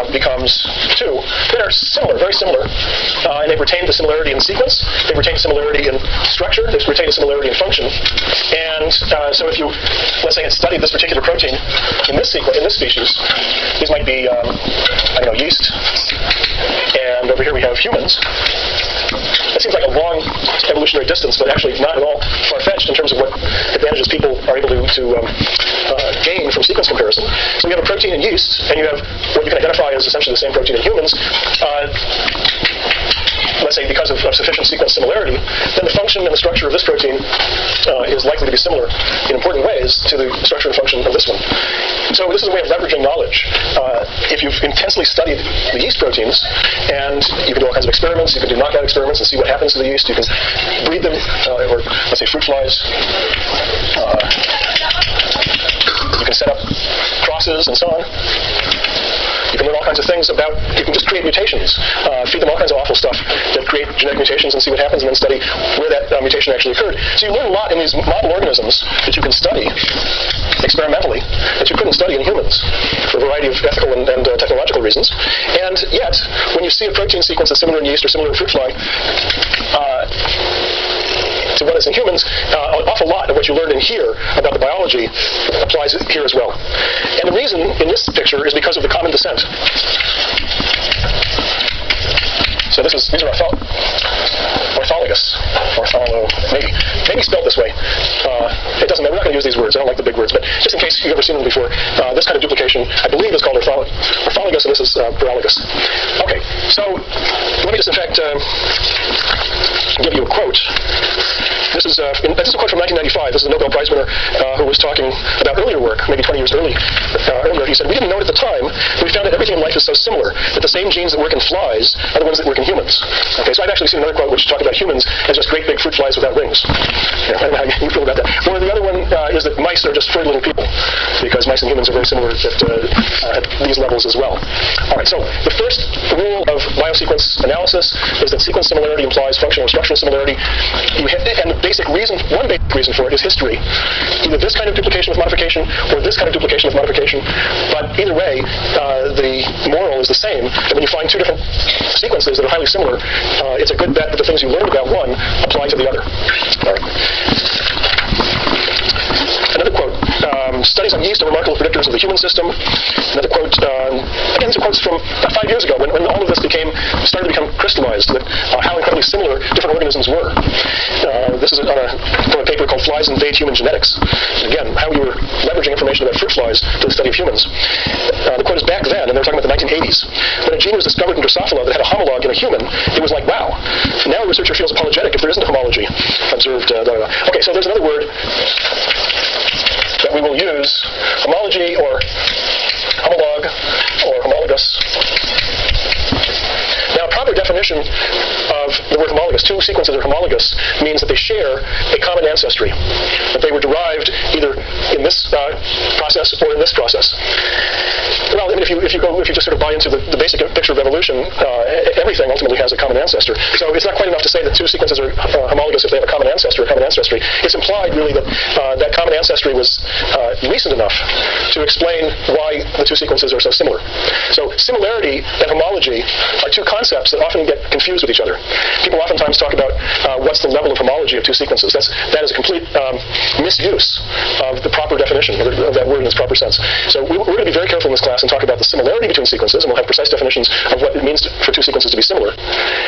becomes 2 that are similar, very similar, and they've retained the similarity in sequence, they've retained similarity in structure, they've retained the similarity in function. And so if you, let's say, had studied this particular protein in this species, these might be, I don't know, yeast, and over here we have humans. It seems like a long evolutionary distance, but actually not at all far-fetched in terms of what advantages people are able to gain from sequence comparison. So you have a protein in yeast, and you have what you can identify as essentially the same protein in humans. Let's say because of sufficient sequence similarity, then the function and the structure of this protein is likely to be similar in important ways to the structure and function of this one. So this is a way of leveraging knowledge. If you've intensely studied the yeast proteins, and you can do all kinds of experiments, you can do knockout experiments and see what happens to the yeast, you can breed them, or let's say fruit flies. You can set up crosses and so on. You can learn all kinds of things about, you can just create mutations, feed them all kinds of awful stuff that create genetic mutations and see what happens, and then study where that mutation actually occurred. So you learn a lot in these model organisms that you can study experimentally that you couldn't study in humans for a variety of ethical and technological reasons. And yet, when you see a protein sequence that's similar in yeast or similar in fruit fly, to what is in humans, an awful lot of what you learned in here about the biology applies here as well. And the reason in this picture is because of the common descent. So these are orthologous, maybe spelled this way. It doesn't matter. We're not going to use these words. I don't like the big words, but just in case you've ever seen them before, this kind of duplication, I believe, is called orthologous, and this is parologous. Okay, so let me just, in fact, give you a quote. This is a quote from 1995. This is a Nobel Prize winner who was talking about earlier work, maybe 20 years earlier. He said, "We didn't know it at the time. We found that everything in life is so similar that the same genes that work in flies are the ones that work in humans." Okay, so I've actually seen another quote which talked about humans as just great big fruit flies without wings. I don't know how you feel about that. Or the other one is that mice are just furry little people, because mice and humans are very similar at these levels as well. All right, so the first rule of biosequence analysis is that sequence similarity implies functional or structural similarity. And the one basic reason for it is history. Either this kind of duplication with modification or this kind of duplication with modification. But either way, the moral is the same. And when you find 2 different sequences that are highly similar, it's a good bet that the things you learned about one apply to the other. All right. Another quote, studies on yeast are remarkable predictors of the human system. Another quote, again, these are quotes from about 5 years ago when all of this started to become crystallized, that how incredibly similar different organisms were. This is from a paper called Flies Invade Human Genetics. And again, how we were leveraging information about fruit flies to the study of humans. The quote is back then, and they were talking about the 1980s. When a gene was discovered in Drosophila that had a homologue in a human, it was like, wow. Now a researcher feels apologetic if there isn't a homology observed. Okay, so there's another word that we will use, homology or homologue or homologous. Now, a proper definition of the word homologous, 2 sequences are homologous, means that they share a common ancestry, that they were derived either in this process or in this process? Well, I mean, if you just sort of buy into the basic picture of evolution, everything ultimately has a common ancestor. So it's not quite enough to say that two sequences are homologous if they have a common ancestor or common ancestry. It's implied, really, that that common ancestry was recent enough to explain why the two sequences are so similar. So similarity and homology are two concepts that often get confused with each other. People oftentimes talk about what's the level of homology of two sequences. That is a complete misuse of the proper definition of that word in its proper sense. So we're going to be very careful in this class and talk about the similarity between sequences, and we'll have precise definitions of what it means for two sequences to be similar.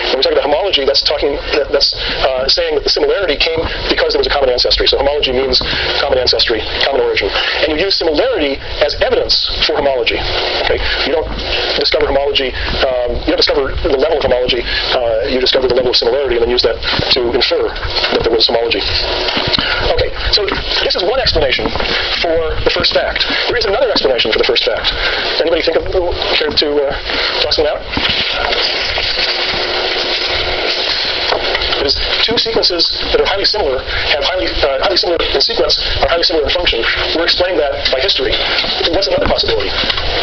When we talk about homology, that's saying that the similarity came because there was a common ancestry. So homology means common ancestry, common origin. And you use similarity as evidence for homology. Okay? You don't discover homology, you don't discover the level of homology, you discover the level of similarity and then use that to infer that there was homology. Okay, so this is one explanation for the first fact. There is another explanation for the first fact. Anybody care to toss one out? Is two sequences that are highly similar, have highly similar in sequence, are highly similar in function. We're explaining that by history. What's another possibility?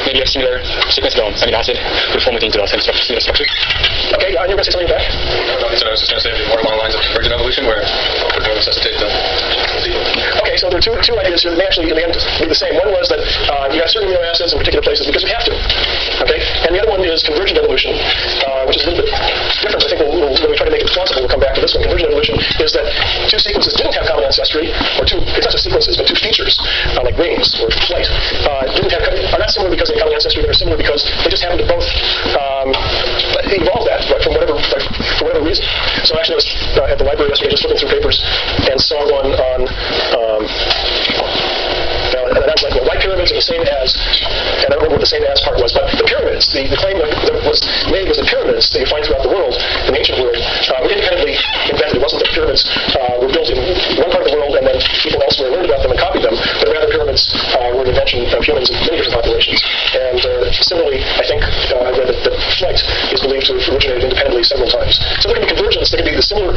Maybe a similar sequence of amino acid would form within the same structure. Okay, you're going to say something back? No, so I was just going to say more along the lines of convergent evolution, where it will necessitate the Okay, so there are two ideas here that may actually, in the end, be the same. One was that you have certain amino acids in particular places because you have to. Okay, and the other one is convergent evolution, which is a little bit different. I think when we try to make it plausible, we'll come back to this one. Convergent evolution is that two sequences didn't have common ancestry, or it's not just sequences, but two features, like wings or flight, are not similar because they have common ancestry, but are similar because they just happen to both evolve that, right, for whatever reason. So actually, I was at the library yesterday just looking through papers and saw one on white pyramids are the same as, and I don't remember what the same as part was, but the pyramids, the claim that was made was the pyramids that you find throughout the world, in the ancient world, were independently invented. It wasn't that pyramids were built in one part of the world and then people elsewhere learned about them and copied them, but rather pyramids were an invention of humans in many different populations. And similarly, I think that flight is believed to have originated independently several times. So there can be convergence, there can be the similar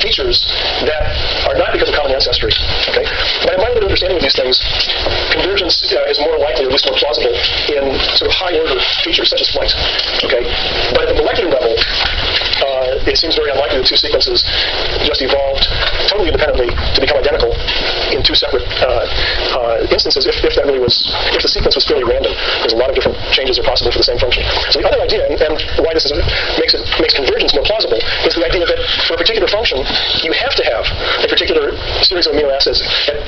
features that are not because of common ancestry. Okay? But in my limited understanding of these things, convergence is more likely, or at least more plausible, in sort of high-order features such as flight. Okay? But at the molecular level, it seems very unlikely that two sequences just evolved totally independently to become identical in two separate instances if the sequence was fairly random. There's a lot of different changes are possible for the same function. So the other idea, and why this makes convergence more plausible, is the idea that for a particular function, you have to have a particular series of amino acids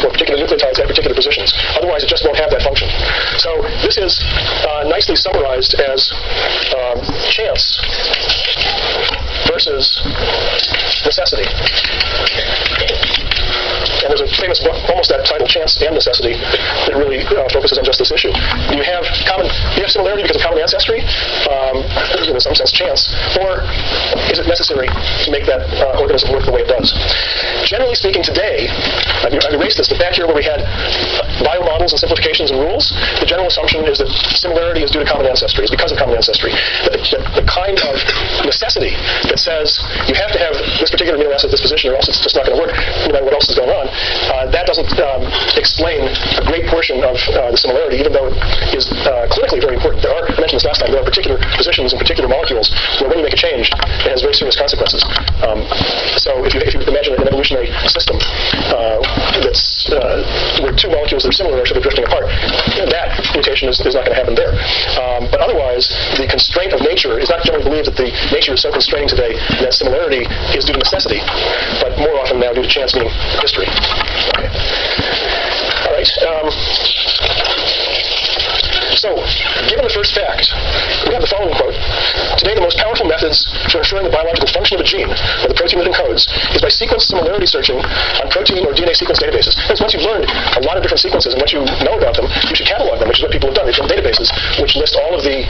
or particular nucleotides at particular positions. Otherwise, it just won't have that function. So this is nicely summarized as chance versus necessity. And there's a famous book, almost that title, Chance and Necessity, that really focuses on just this issue. You have similarity because of common ancestry, in some sense chance, or is it necessary to make that organism work the way it does? Generally speaking, today, I've erased this, but back here where we had biomodels and simplifications and rules, the general assumption is that similarity is due to common ancestry, is because of common ancestry. The kind of necessity that says you have to have this particular amino acid at this position or else it's just not going to work, no matter what else is going on, that doesn't explain a great portion of the similarity, even though it is clinically very important. I mentioned this last time, there are particular positions in particular molecules where when you make a change, it has very serious consequences. So if you imagine an evolutionary system that's where two molecules that are similar are sort of drifting apart, that mutation is not going to happen there. But otherwise, the constraint of nature is not generally believed that the nature is so constraining today that similarity is due to necessity, but more often now due to chance, meaning history. Okay. All right. So, given the first fact, we have the following quote. Today, the most powerful methods for inferring the biological function of a gene, or the protein it encodes, is by sequence similarity searching on protein or DNA sequence databases. And so once you've learned a lot of different sequences and what you know about them, you should catalog them, which is what people have done. They've built databases which list all of the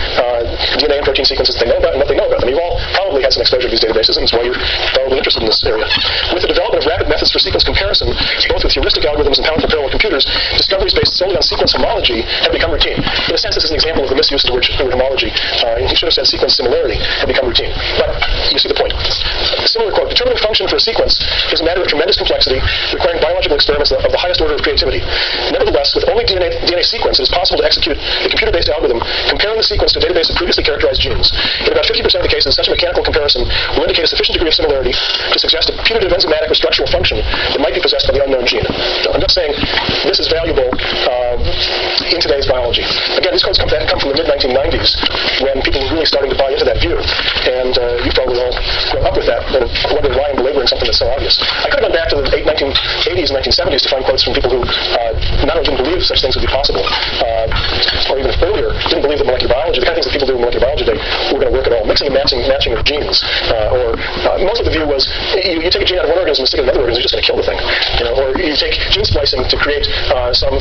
DNA and protein sequences they know about and what they know about them. You've all probably had some exposure to these databases, and that's why you're probably interested in this area. With the development of rapid methods for sequence comparison, both with heuristic algorithms and powerful parallel computers, discoveries based solely on sequence homology have become routine. In a sense, this is an example of the misuse of the word homology. He should have said sequence similarity have become routine. But you see the point. Similar quote, determining function for a sequence is a matter of tremendous complexity, requiring biological experiments of the highest order of creativity. only DNA sequence, it is possible to execute a computer-based algorithm comparing the sequence to a database of previously characterized genes. In about 50% of the cases, such a mechanical comparison will indicate a sufficient degree of similarity to suggest a putative enzymatic or structural function that might be possessed by the unknown gene. So I'm just saying this is valuable in today's biology. Again, these codes come from the mid-1990s when people were really starting to buy into that view. And you've probably all grown up with that and wonder why I'm belaboring something that's so obvious. I could have gone back to the 1980s and 1970s to find quotes from people who not only didn't believe such things would be possible, or even earlier, didn't believe that molecular biology, the kind of things that people do in molecular biology today, were going to work at all. Mixing and matching of genes. Most of the view was you take a gene out of one organism and stick it in another organism, you're just going to kill the thing. Or you take gene splicing to create some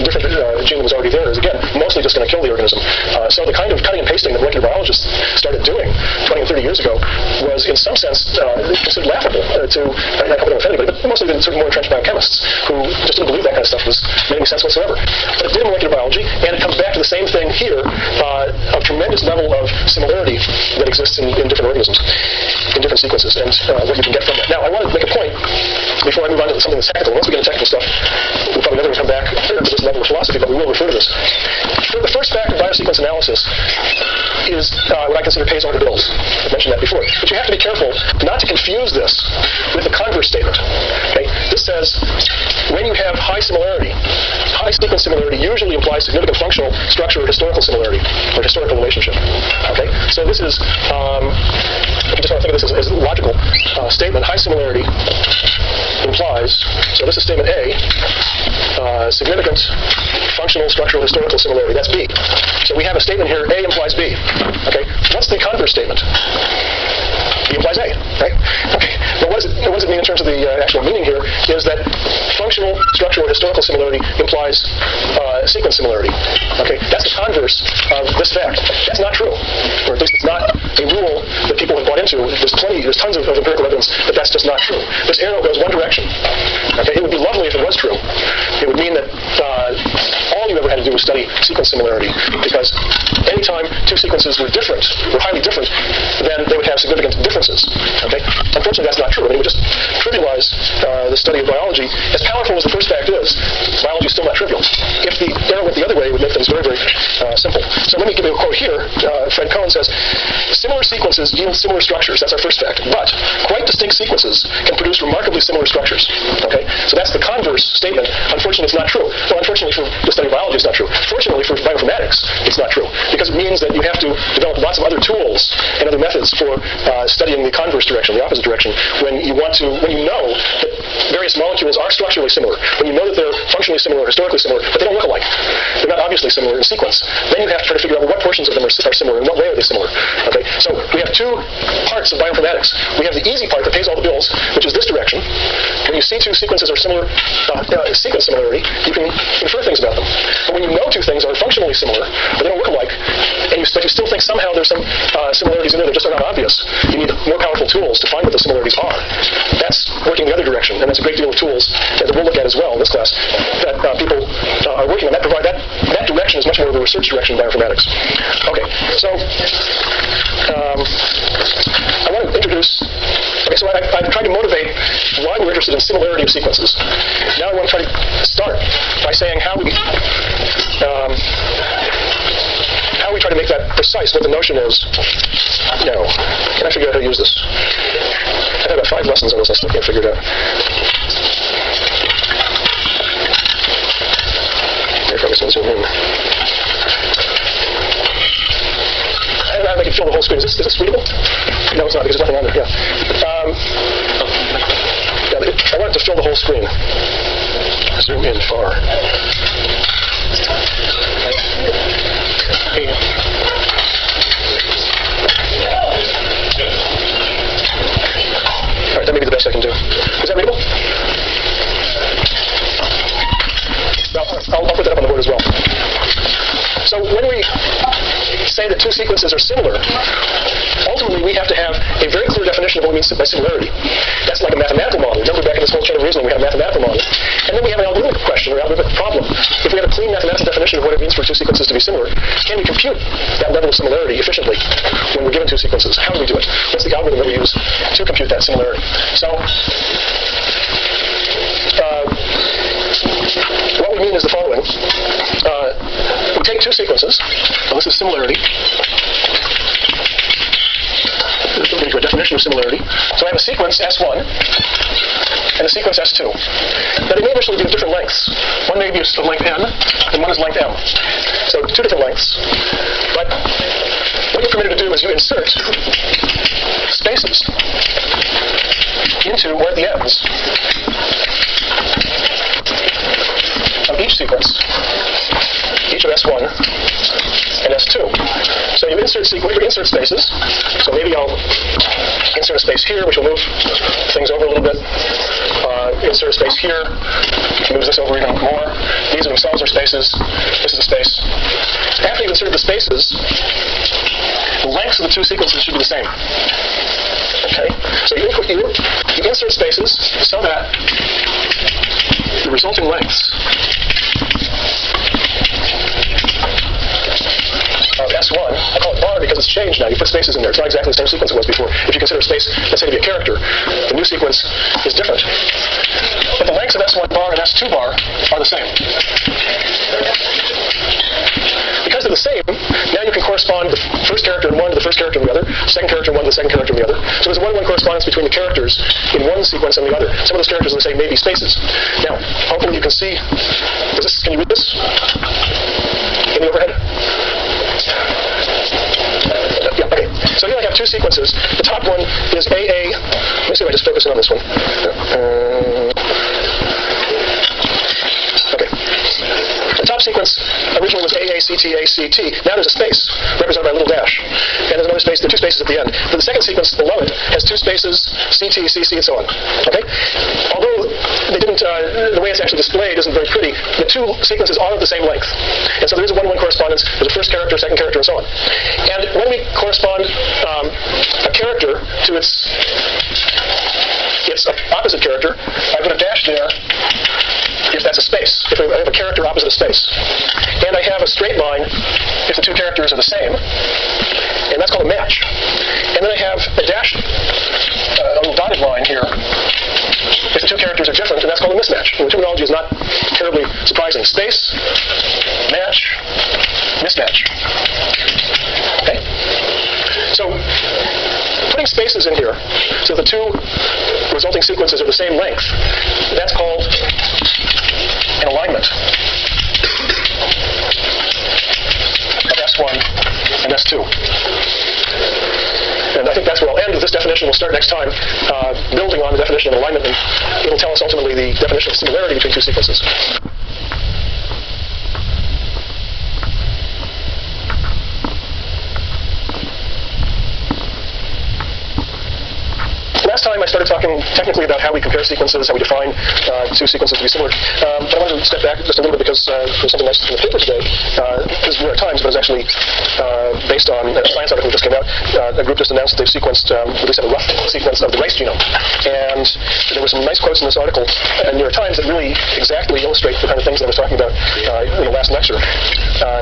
different gene that was already there is, again, mostly just going to kill the organism. So the kind of cutting and pasting that molecular biologists started doing 20 and 30 years ago was, in some sense, considered laughable to, I hope I don't offend anybody, but mostly the sort of more entrenched biochemists who just didn't believe that kind of stuff made any sense whatsoever. But it did in molecular biology, and it comes back to the same thing here, a tremendous level of similarity that exists in different organisms, in different sequences, and what you can get from that. Now, I want to make a point before I move on to something that's technical. Once we get into technical stuff, we'll probably never come back to this level of philosophy, but we will refer to this. The first fact of biosequence analysis is what I consider pays all the bills. I mentioned that before. But you have to be careful not to confuse this with the converse statement. Okay? This says when you have high similarity, high sequence similarity usually implies significant functional, structure, or historical similarity, or historical relationship. Okay? So this is, if you just want to think of this as a logical statement, high similarity implies, so this is statement A, significant functional, structural, historical similarity. That's B. So we have a statement here, A implies B. Okay? What's the converse statement? B implies A, right? Okay. But what does it mean in terms of the actual meaning here is that functional, structural, or historical similarity implies sequence similarity. Okay? That's the converse of this fact. That's not true. Or at least it's not a rule that people have bought into. There's tons of empirical evidence that that's just not true. This arrow goes one direction. Okay? It would be lovely if it was true. It would mean that all you ever had to do was study sequence similarity, because anytime two sequences were different, were highly different, then they would have significant differences. Okay? Unfortunately, that's not true. I mean, it would just trivialize the study of biology. As powerful as the first fact is, biology is still not trivial. If the arrow went the other way, it would make things very, very simple. So let me give you a quote here. Fred Cohen says, similar sequences yield similar structures. That's our first fact. But quite distinct sequences can produce remarkably similar structures. Okay? So that's the converse statement. Unfortunately, it's not true. Well, unfortunately for the study of biology, it's not true. Fortunately for bioinformatics, it's not true. Because it means that you have to develop lots of other tools and other methods for studying the converse direction, the opposite direction, when you know that various molecules are structurally similar, when you know that they're functionally similar, historically similar, but they don't look alike. They're not obviously similar in sequence. Then you have to try to figure out what portions of them are similar, in what way are they similar. Okay? So we have two parts of bioinformatics. We have the easy part that pays all the bills, which is this direction. When you see two sequences are similar, sequence similarity, you can infer things about them. But when you know two things are functionally similar, but they don't look alike, but you still think somehow there's some similarities in there that just are not obvious, you need more powerful tools to find what the similarities are. That's working the other direction, and there's a great deal of tools that we'll look at as well in this class that people are working on. That direction is much more of a research direction in bioinformatics. Okay, so I want to introduce. Okay, so I've tried to motivate why we're interested in similarity of sequences. Now I want to try to start by saying how we try to make that precise, what the notion is. No. Can I figure out how to use this? I've had about 5 lessons on this, I still can't figure it out. If I can zoom in. And I can fill the whole screen. Is this readable? No, it's not, because there's nothing on there. Yeah. I want it to fill the whole screen. Zoom in far. All right, that may be the best I can do. Is that readable? I'll put that up on the board as well. So when we say that two sequences are similar, ultimately we have to have a very clear definition of what we mean by similarity. That's like a mathematical model. Remember back in this whole chain of reasoning, we had a mathematical model. And then we have an algorithmic question or algorithmic problem. If we have a clean mathematical definition of what it means for two sequences to be similar, can we compute that level of similarity efficiently when we're given two sequences? How do we do it? What's the algorithm that we use to compute that similarity? So, what we mean is the following. two sequences. Now this is similarity. This is a definition of similarity. So I have a sequence S1 and a sequence S2. Now they may initially be of different lengths. One may be of length n, and one is length m. So two different lengths. But what you're permitted to do is you insert spaces into, or at the ends, of each sequence, each of S1 and S2. So you insert spaces. So maybe I'll insert a space here, which will move things over a little bit. Insert a space here, moves this over even more. These themselves are spaces. This is a space. After you've inserted the spaces, the lengths of the two sequences should be the same. Okay? So you insert spaces so that the resulting lengths of S1, I call it bar because it's changed now. You put spaces in there. It's not exactly the same sequence it was before. If you consider a space, let's say, to be a character, the new sequence is different. But the lengths of S1 bar and S2 bar are the same. Because they're the same, now you can correspond the first character in one to the first character in the other, second character in one to the second character in the other. So there's a one-to-one correspondence between the characters in one sequence and the other. Some of those characters, let's say, may be spaces. Now, hopefully you can see, can you read this in the overhead? Yeah, okay. So here I have two sequences. The top one is AA. Let me see if I just focus in on this one. Okay. The top sequence originally was AACTACT. Now there's a space represented by a little dash. And there's another space, there are two spaces at the end. But the second sequence below it has two spaces, CT, CC, and so on. Okay? Although they didn't, the way it's actually displayed isn't very pretty, the two sequences are of the same length. And so there is a one-to-one correspondence. There's a first character, second character, and so on. And when we correspond a character to its opposite character, I put a dash there if that's a space, if I have a character opposite a space. And I have a straight line if the two characters are the same, and that's called a match. And then I have a dashed, a little dotted line here if the two characters are different, and that's called a mismatch. And the terminology is not terribly surprising. Space, match, mismatch. Okay? So, putting spaces in here so the two resulting sequences are the same length, that's called an alignment of S1 and S2. And I think that's where I'll end with this definition. We'll start next time building on the definition of alignment, and it'll tell us ultimately the definition of similarity between two sequences. Last time I started talking technically about how we compare sequences, how we define two sequences to be similar. But I wanted to step back just a little bit because there's something nice in the paper today. This is New York Times, but it's actually based on a science article that just came out. A group just announced that they've sequenced, at least have a rough sequence of the rice genome. And there were some nice quotes in this article in New York Times that really exactly illustrate the kind of things that I was talking about in the last lecture.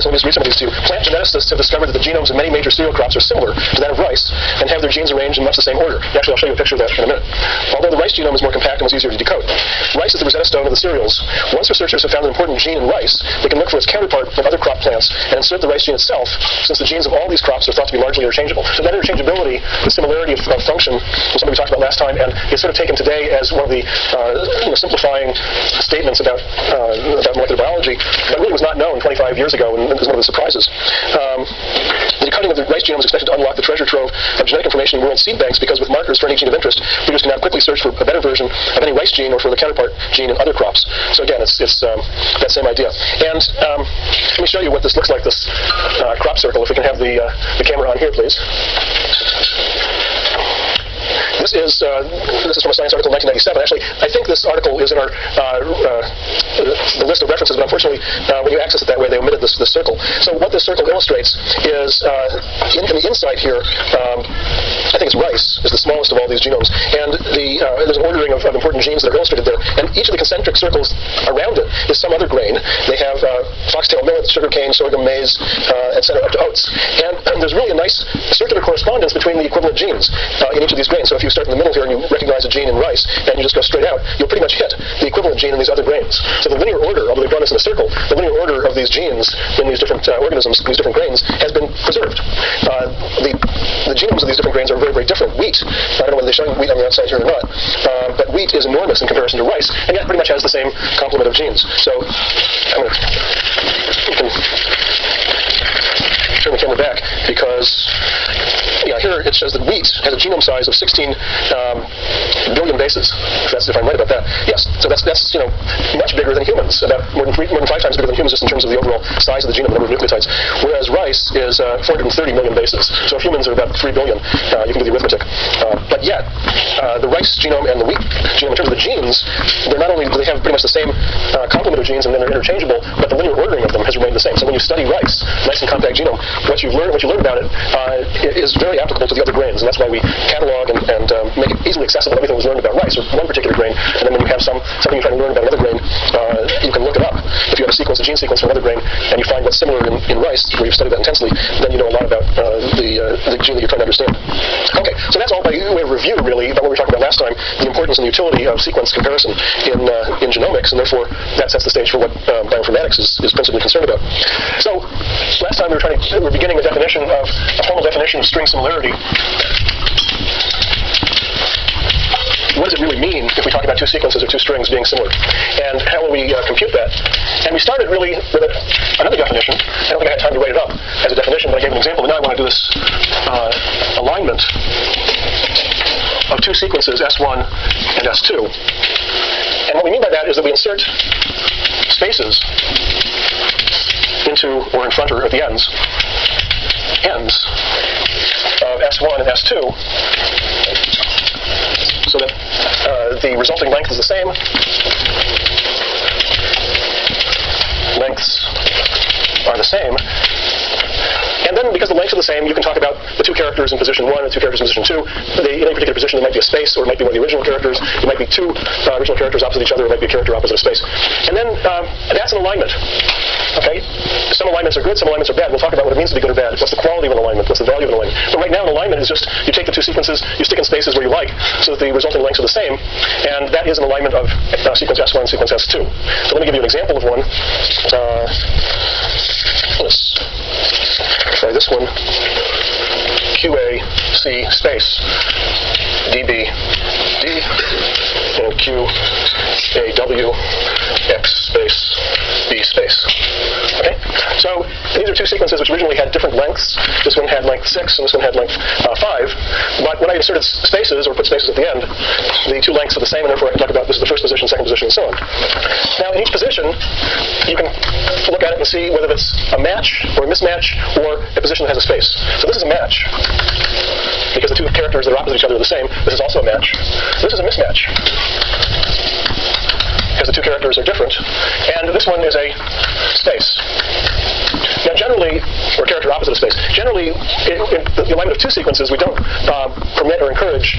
So let me just read some of these to you. Plant geneticists have discovered that the genomes of many major cereal crops are similar to that of rice and have their genes arranged in much the same order. Actually, I'll show you a picture of that in a minute. Although the rice genome is more compact and was easier to decode. Rice is the Rosetta Stone of the cereals. Once researchers have found an important gene in rice, they can look for its counterpart in other crop plants and insert the rice gene itself, since the genes of all these crops are thought to be largely interchangeable. So that interchangeability, the similarity of function, was something we talked about last time, and it's sort of taken today as one of the simplifying statements about molecular biology, but really was not known 25 years ago, and is one of the surprises. The decoding of the rice genome is expected to unlock the treasure trove of genetic information in world seed banks, because with markers for any gene of interest, readers can now quickly search for a better version of any rice gene or for the counterpart gene in other crops. So again, it's that same idea. And let me show you what this looks like, this crop circle, if we can have the camera on here, please. This is from a science article in 1997. Actually, I think this article is in our the list of references, but unfortunately, when you access it that way, they omitted this circle. So what this circle illustrates is, in the inside here, I think it's rice is the smallest of all these genomes, and there's an ordering of important genes that are illustrated there, and each of the concentric circles around it is some other grain. They have foxtail millet, sugarcane, sorghum, maize, etc., up to oats. And there's really a nice circular correspondence between the equivalent genes in each of these grains. So if you start in the middle here and you recognize a gene in rice, and you just go straight out, you'll pretty much hit the equivalent gene in these other grains. So the linear order, although they've run sequence in a circle, the linear order of these genes in these different organisms, these different grains, has been preserved. The genomes of these different grains are very, very different. Wheat, I don't know whether they're showing wheat on the outside here or not, but wheat is enormous in comparison to rice, and yet pretty much has the same complement of genes. So you can turn the camera back because here it says that wheat has a genome size of 16 billion bases. If I'm right about that, yes. So that's much bigger than humans, about more than 5 times bigger than humans just in terms of the overall size of the genome, the number of nucleotides. Whereas rice is 430 million bases. So if humans are about 3 billion, you can do the arithmetic. But yet, the rice genome and the wheat genome, in terms of the genes, they're not only do they have pretty much the same complement of genes and then they're interchangeable, but the linear ordering of them has remained the same. So when you study rice, nice and compact genome, what you learn about it is very applicable to the other grains, and that's why we catalog and make it easily accessible. Everything was learned about rice or one particular grain, and then when you have something you're trying to learn about another grain, you can look it up. If you have a gene sequence from another grain, and you find what's similar in rice, where you've studied that intensely, then you know a lot about the gene that you're trying to understand. Okay, so that's all by way of review, really, about what we were talking about last time, the importance and the utility of sequence comparison in genomics, and therefore that sets the stage for what bioinformatics is principally concerned about. So last time we were beginning a definition of a formal definition of string similarity. What does it really mean if we talk about two sequences or two strings being similar? And how will we compute that? And we started really with another definition. I don't think I had time to write it up as a definition, but I gave an example, and now I want to do this alignment of two sequences, S1 and S2. And what we mean by that is that we insert spaces into or in front or at the ends of S1 and S2 so that the resulting length is the same. Lengths are the same. And then, because the lengths are the same, you can talk about the two characters in position 1 and two characters in position 2. In any particular position, there might be a space, or it might be one of the original characters. It might be two original characters opposite each other, or it might be a character opposite a space. And then, that's an alignment. Okay? Some alignments are good, some alignments are bad. We'll talk about what it means to be good or bad. What's the quality of an alignment? What's the value of an alignment? But right now, an alignment is just, you take the two sequences, you stick in spaces where you like, so that the resulting lengths are the same, and that is an alignment of sequence S1 and sequence S2. So let me give you an example of one. Let's try this one. QAC space DB D and QAW X space B space. Okay? So these are two sequences which originally had different lengths. This one had length 6 and this one had length 5. But when I inserted spaces or put spaces at the end, the two lengths are the same, and therefore I can talk about this is the first position, second position, and so on. Now in each position, you can look at it and see whether it's a match or a mismatch or a position that has a space. So this is a match because the two characters that are opposite each other are the same. This is also a match. This is a mismatch because the two characters are different. And this one is a space. Now generally, or character opposite of space, generally in the alignment of two sequences, we don't permit or encourage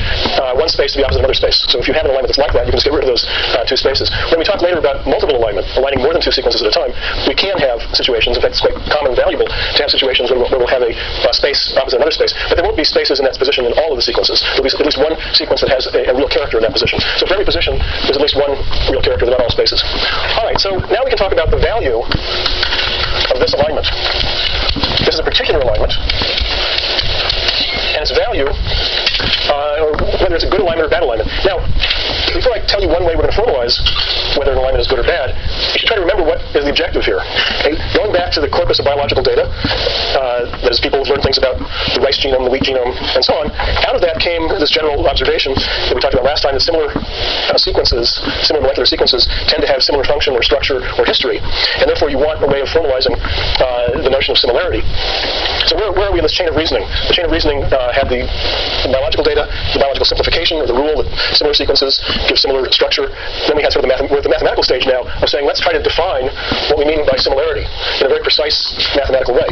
one space to be opposite another space. So if you have an alignment that's like that, you can just get rid of those two spaces. When we talk later about multiple alignment, aligning more than two sequences at a time, we can have situations, in fact it's quite common and valuable to have situations where we'll have a space opposite another space, but there won't be spaces in that position in all of the sequences. There'll be at least one sequence that has a real character in that position. So for every position, there's at least one real character, not all spaces. All right, so now we can talk about the value of this alignment. This is a particular alignment, and its value, or whether it's a good alignment or bad alignment. Now, before I tell you one way we're going to formalize whether an alignment is good or bad, you should try to remember what is the objective here. Okay? Going back to the corpus of biological data, that is, people have learned things about the rice genome, the wheat genome, and so on. Out of that came this general observation that we talked about last time, that similar sequences, similar molecular sequences, tend to have similar function or structure or history, and therefore you want a way of formalizing the notion of similarity. So where are we in this chain of reasoning? The chain of reasoning had the biological data, the biological simplification, or the rule that similar sequences give similar structure. Then we had sort of we're at the mathematical stage now of saying, let's try to define what we mean by similarity in a very precise mathematical way.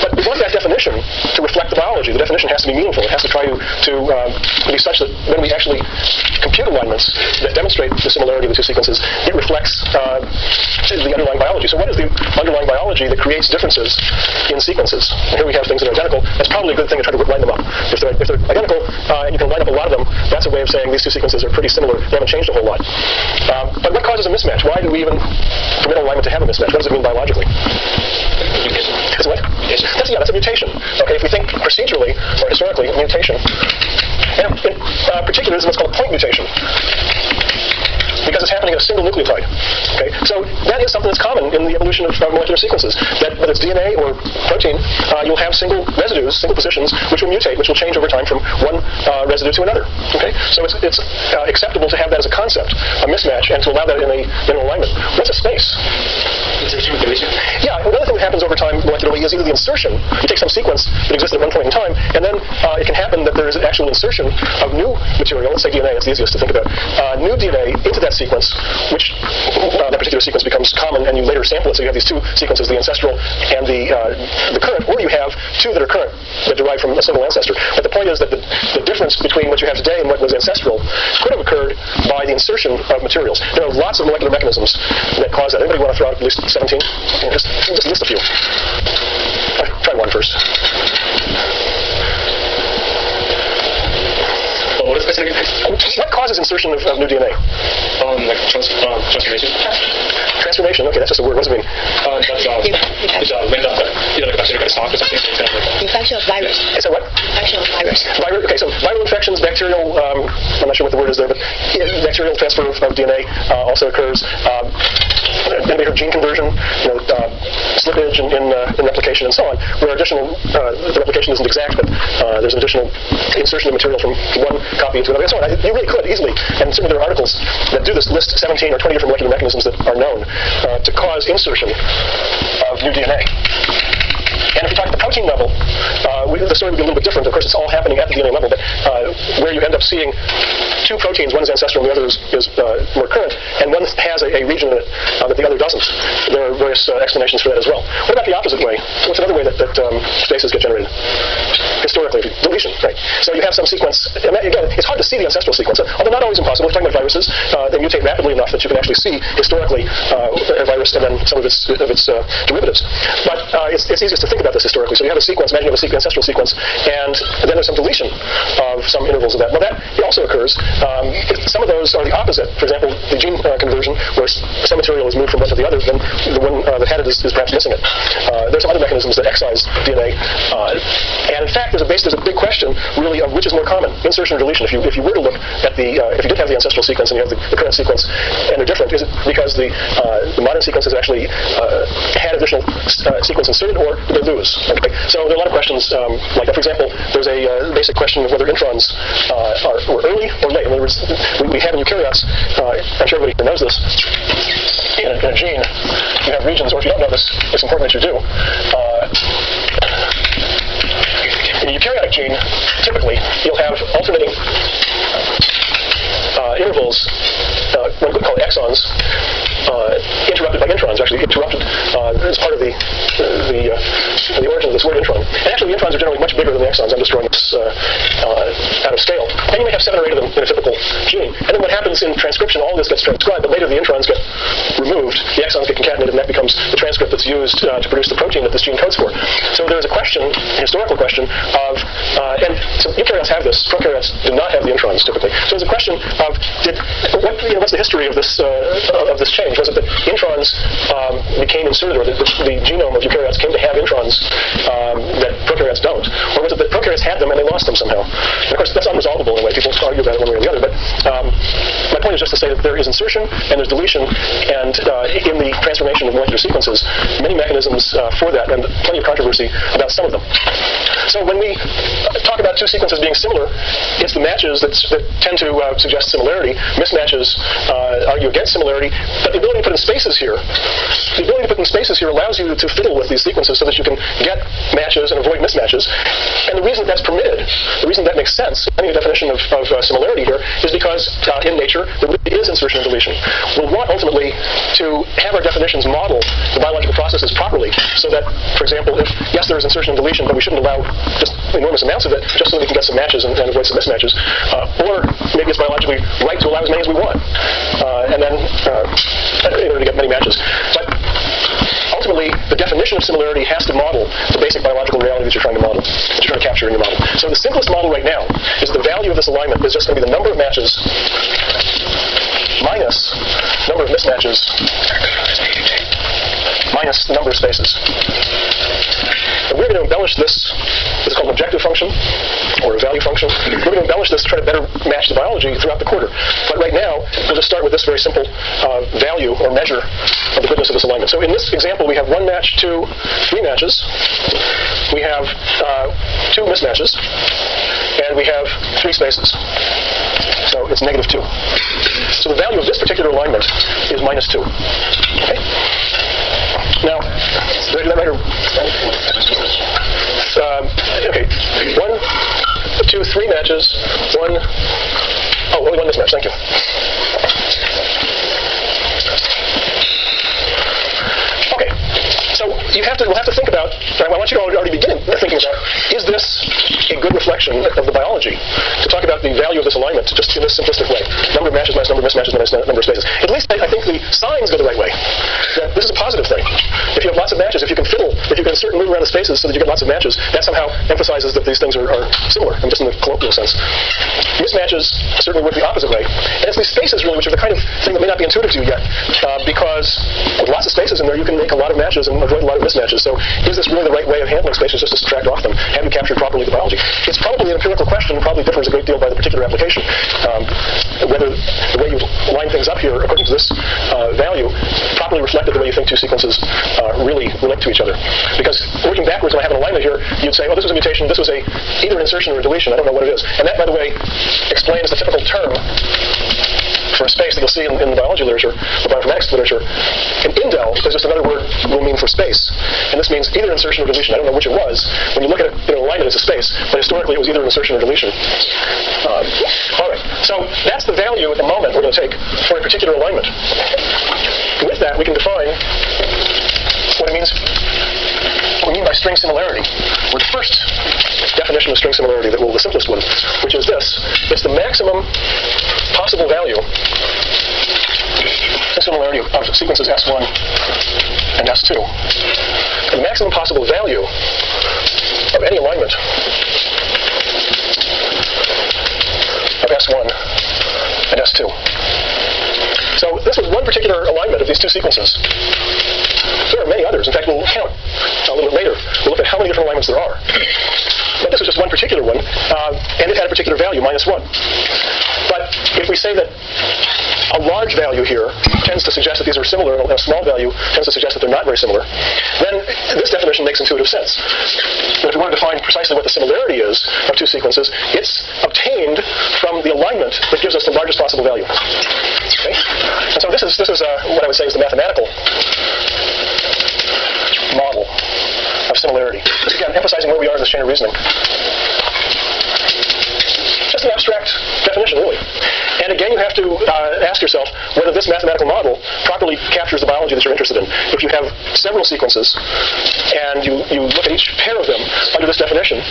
But we want that definition to reflect the biology. The definition has to be meaningful. It has to try to be such that when we actually compute alignments that demonstrate the similarity of the two sequences, it reflects the underlying biology. So what is the underlying biology that creates differences in sequences? And here we have things that are identical. That's probably a good thing to try to line them up. If they're identical, and you can line up a lot of them, that's a way of saying these two sequences are pretty similar. They haven't changed a whole lot. But what causes a mismatch? Why do we even permit an alignment to have a mismatch? What does it mean biologically? Mutation. It's what? That's a mutation. Okay, if we think procedurally or historically, mutation. And in particular, this is what's called a point mutation, because it's happening at a single nucleotide. Okay, so that is something that's common in the evolution of molecular sequences. That whether it's DNA or protein, you'll have single residues, single positions, which will mutate, which will change over time from one residue to another. Okay, so it's acceptable to have that as a concept, a mismatch, and to allow that in an alignment. What's a space? Insertion with deletion. Yeah, another thing that happens over time molecularly is either the insertion. You take some sequence that existed at one point in time, and then it can happen that there is an actual insertion of new material. Let's say DNA. It's the easiest to think about. New DNA into that sequence, which that particular sequence becomes common, and you later sample it. So you have these two sequences, the ancestral and the current, or you have two that are current that derive from a single ancestor. But the point is that the difference between what you have today and what was ancestral could have occurred by the insertion of materials. There are lots of molecular mechanisms that cause that. Anybody want to throw out at least 17? Just list a few. Try one first. What is the question again? What causes insertion of new DNA? Like transformation. Transformation. Okay, that's just a word. What does it mean? That's when either like a bacteria gets stopped or something. Infection of virus. Is that what? Infection of virus. Okay, so viral infections, bacterial. I'm not sure what the word is there, but bacterial transfer of DNA also occurs. Anybody heard gene conversion? Slippage in replication and so on, where additional the replication isn't exact, but there's an additional insertion of material from one copy into another, and so on. You really could easily, and certainly there are articles that do this, list 17 or 20 different molecular mechanisms that are known to cause insertion of new DNA. And if you talk at the protein level, the story would be a little bit different. Of course, it's all happening at the DNA level, but where you end up seeing two proteins, one is ancestral and the other is more current, and one has a region in it that the other doesn't. There are various explanations for that as well. What about the opposite way? What's another way that spaces get generated? Historically, deletion, right? So you have some sequence, and again, it's hard to see the ancestral sequence, although not always impossible. We're talking about viruses. They mutate rapidly enough that you can actually see historically a virus and then some of its derivatives. But it's easiest to think about this historically. So you have a sequence, imagine you have a ancestral sequence, and then there's some deletion of some intervals of that. Well, that also occurs. Some of those are the opposite. For example, the gene conversion, where some material is moved from one to the other, then the one that had it is perhaps missing it. There's some other mechanisms that excise DNA. And in fact, there's a big question, really, of which is more common, insertion or deletion. If you were to look at if you did have the ancestral sequence and you have the current sequence, and they're different, is it because the modern sequence has actually had additional sequence inserted, or did they lose? Okay. So there are a lot of questions like that. For example, there's a basic question of whether introns were early or late. In other words, we have in eukaryotes, I'm sure everybody knows this, in a gene, you have regions, or if you don't know this, it's important that you do. In a eukaryotic gene, typically, you'll have alternating intervals, what we call exons, interrupted by introns, actually interrupted as part of the origin of this word intron. And actually, the introns are generally much bigger than the exons. I'm just drawing this out of scale. And you may have 7 or 8 of them in a typical gene. And then what happens in transcription, all this gets transcribed, but later the introns get removed, the exons get concatenated, and that becomes the transcript that's used to produce the protein that this gene codes for. So there's a question, a historical question of, and so eukaryotes have this, prokaryotes do not have the introns typically. So there's a question of, what's the history of this change? Was it that introns became inserted, or the genome of eukaryotes came to have introns that prokaryotes don't? Or was it that prokaryotes had them and they lost them somehow? And of course, that's unresolvable in a way. People argue about it one way or the other. But my point is just to say that there is insertion and there's deletion, and in the transformation of molecular sequences, many mechanisms for that, and plenty of controversy about some of them. So when we talk about two sequences being similar, it's the matches that tend to suggest similarity. Mismatches argue against similarity, but the ability to put in spaces here, allows you to fiddle with these sequences so that you can get matches and avoid mismatches. And the reason that's permitted, the reason that makes sense, any definition of similarity here, is because in nature there really is insertion and deletion. We'll want ultimately to have our definitions model the biological processes properly, so that, for example, if yes, there is insertion and deletion, but we shouldn't allow just enormous amounts of it, just so we can get some matches and avoid some mismatches. Or maybe it's biologically right to allow as many as we want, and then in order to get many matches. But ultimately, the definition of similarity has to model the basic biological reality that you're trying to model, that you're trying to capture in your model. So the simplest model right now is the value of this alignment is just going to be the number of matches minus number of mismatches minus the number of spaces. And we're going to embellish this. This is called an objective function, or a value function. We're going to embellish this to try to better match the biology throughout the quarter. But right now, we'll just start with this very simple value or measure of the goodness of this alignment. So in this example, we have 1 match, 2, 3 matches. We have 2 mismatches. And we have 3 spaces. So it's -2. So the value of this particular alignment is -2. Okay? Now, did I do that right? Okay. 1, 2, 3 matches. 1. Oh, only 1 mismatch. Thank you. Okay. So we'll have to think about, I want you to already begin thinking about, is this a good reflection of the biology? To talk about the value of this alignment just in this simplistic way. Number of matches minus number of mismatches minus number of spaces. At least I think the signs go the right way. That this is a positive thing. If you have lots of matches, if you can fiddle, if you can insert and move around the spaces so that you get lots of matches, that somehow emphasizes that these things are similar, just in the colloquial sense. Mismatches certainly work the opposite way. And it's these spaces really which are the kind of thing that may not be intuitive to you yet, because with lots of spaces in there, you can make a lot of matches and avoid a lot of mismatches. So is this really the right way of handling spaces, just to subtract off them? Have you captured properly the biology? It's probably an empirical question, and probably differs a great deal by the particular application. Whether the way you line things up here, according to this value, properly reflected the way you think 2 sequences really relate to each other. Because working backwards, when I have an alignment here, you'd say, oh, this was a mutation, this was either an insertion or a deletion. I don't know what it is. And that, by the way, explains the typical term for a space that you'll see in the biology literature, the bioinformatics literature. An indel is just another word will mean for space. And this means either insertion or deletion. I don't know which it was. When you look at it in an alignment, it's a space. But historically, it was either an insertion or deletion. All right. So that's the value at the moment we're going to take for a particular alignment. With that, we can define what it means. What we mean by string similarity, or the first definition of string similarity, the simplest one, which is this. It's the maximum possible value, string similarity of sequences S1 and S2. The maximum possible value of any alignment of S1 and S2. So this was one particular alignment of these 2 sequences. There are many others. In fact, we'll count a little bit later. We'll look at how many different alignments there are. But this was just one particular one, and it had a particular value, -1. But if we say that a large value here tends to suggest that these are similar, and a small value tends to suggest that they're not very similar, then this definition makes intuitive sense. But if we want to define precisely what the similarity is of 2 sequences, it's obtained from the alignment that gives us the largest possible value. Okay? And so this is what I would say is the mathematical model of similarity. This, again, emphasizing where we are in this chain of reasoning. Just an abstract definition, really. And again, you have to ask yourself whether this mathematical model properly captures the biology that you're interested in. If you have several sequences, and you look at each pair of them under this definition,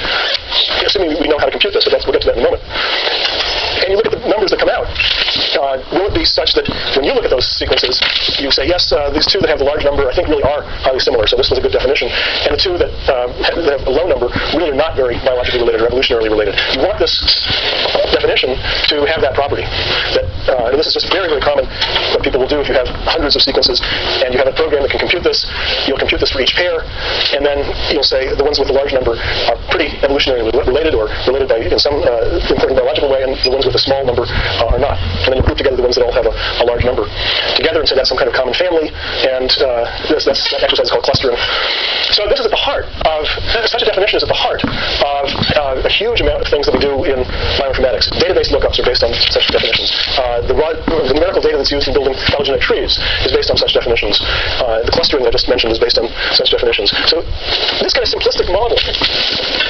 assuming we know how to compute this, but we'll get to that in a moment, and you look at the numbers that come out, will it be such that when you look at those sequences, you say, yes, these 2 that have the large number I think really are highly similar, so this was a good definition, and the 2 that have a low number really are not very biologically related or evolutionarily related. You want this definition to have that property. And this is just very, very common what people will do if you have hundreds of sequences and you have a program that can compute this. You'll compute this for each pair, and then you'll say the ones with the large number are pretty evolutionarily related, or related by in some important biological way, and the ones with a small number are not. And then you group together the ones that all have a large number together and say that's some kind of common family, and that exercise is called clustering. So this is at the heart of, such a definition is at the heart of a huge amount of things that we do in bioinformatics. Database lookups are based on such definitions. The numerical data that's used in building phylogenetic trees is based on such definitions. The clustering I just mentioned is based on such definitions. So this kind of simplistic model,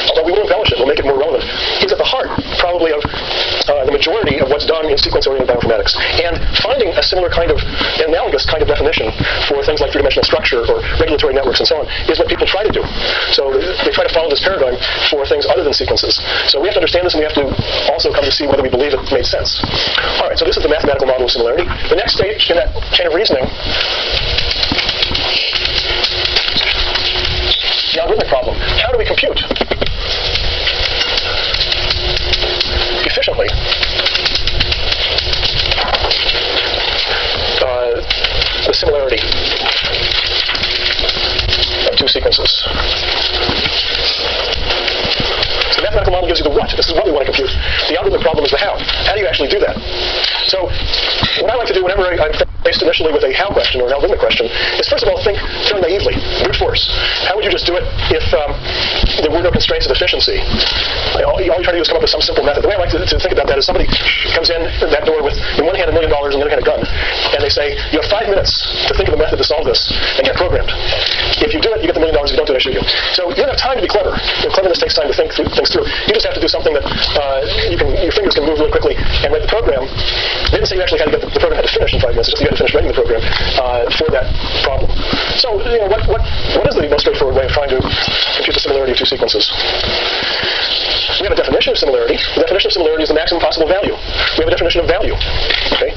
although we will embellish it, we'll make it more relevant, is at the heart probably of the majority of what's done in sequence-oriented bioinformatics. And finding a similar kind of, analogous kind of definition for things like 3-dimensional structure or regulatory networks and so on is what people try to do. So they try to follow this paradigm for things other than sequences. So we have to understand this, and we have to also come to see whether we believe it made sense. All right, so this is the mathematical model of similarity. The next stage in that chain of reasoning, the algorithmic problem. How do we compute efficiently the similarity two sequences. So the mathematical model gives you the what. This is what we want to compute. The algorithmic problem is the how. How do you actually do that? So what I like to do whenever I'm faced initially with a how question or an algorithmic question is, first of all, think fairly naively, brute force. How would you just do it if there were no constraints of efficiency? All you try to do is come up with some simple method. The way I like to think about that is somebody comes in that door with, in one hand, $1 million, and the other hand, a gun, and they say, you have 5 minutes to think of a method to solve this and get programmed. If you do it, you get the $1 million. If you don't do it, I shoot you. So you don't have time to be clever. Cleverness takes time to think things through. You just have to do something that your fingers can move really quickly and write the program. They didn't say you actually had to get the program had to finish in 5 minutes. It's just you had to finish writing the program for that problem. So what is the most straightforward way of trying to compute the similarity of two sequences? We have a definition of similarity. The definition of similarity is the maximum possible value. We have a definition of value. Okay?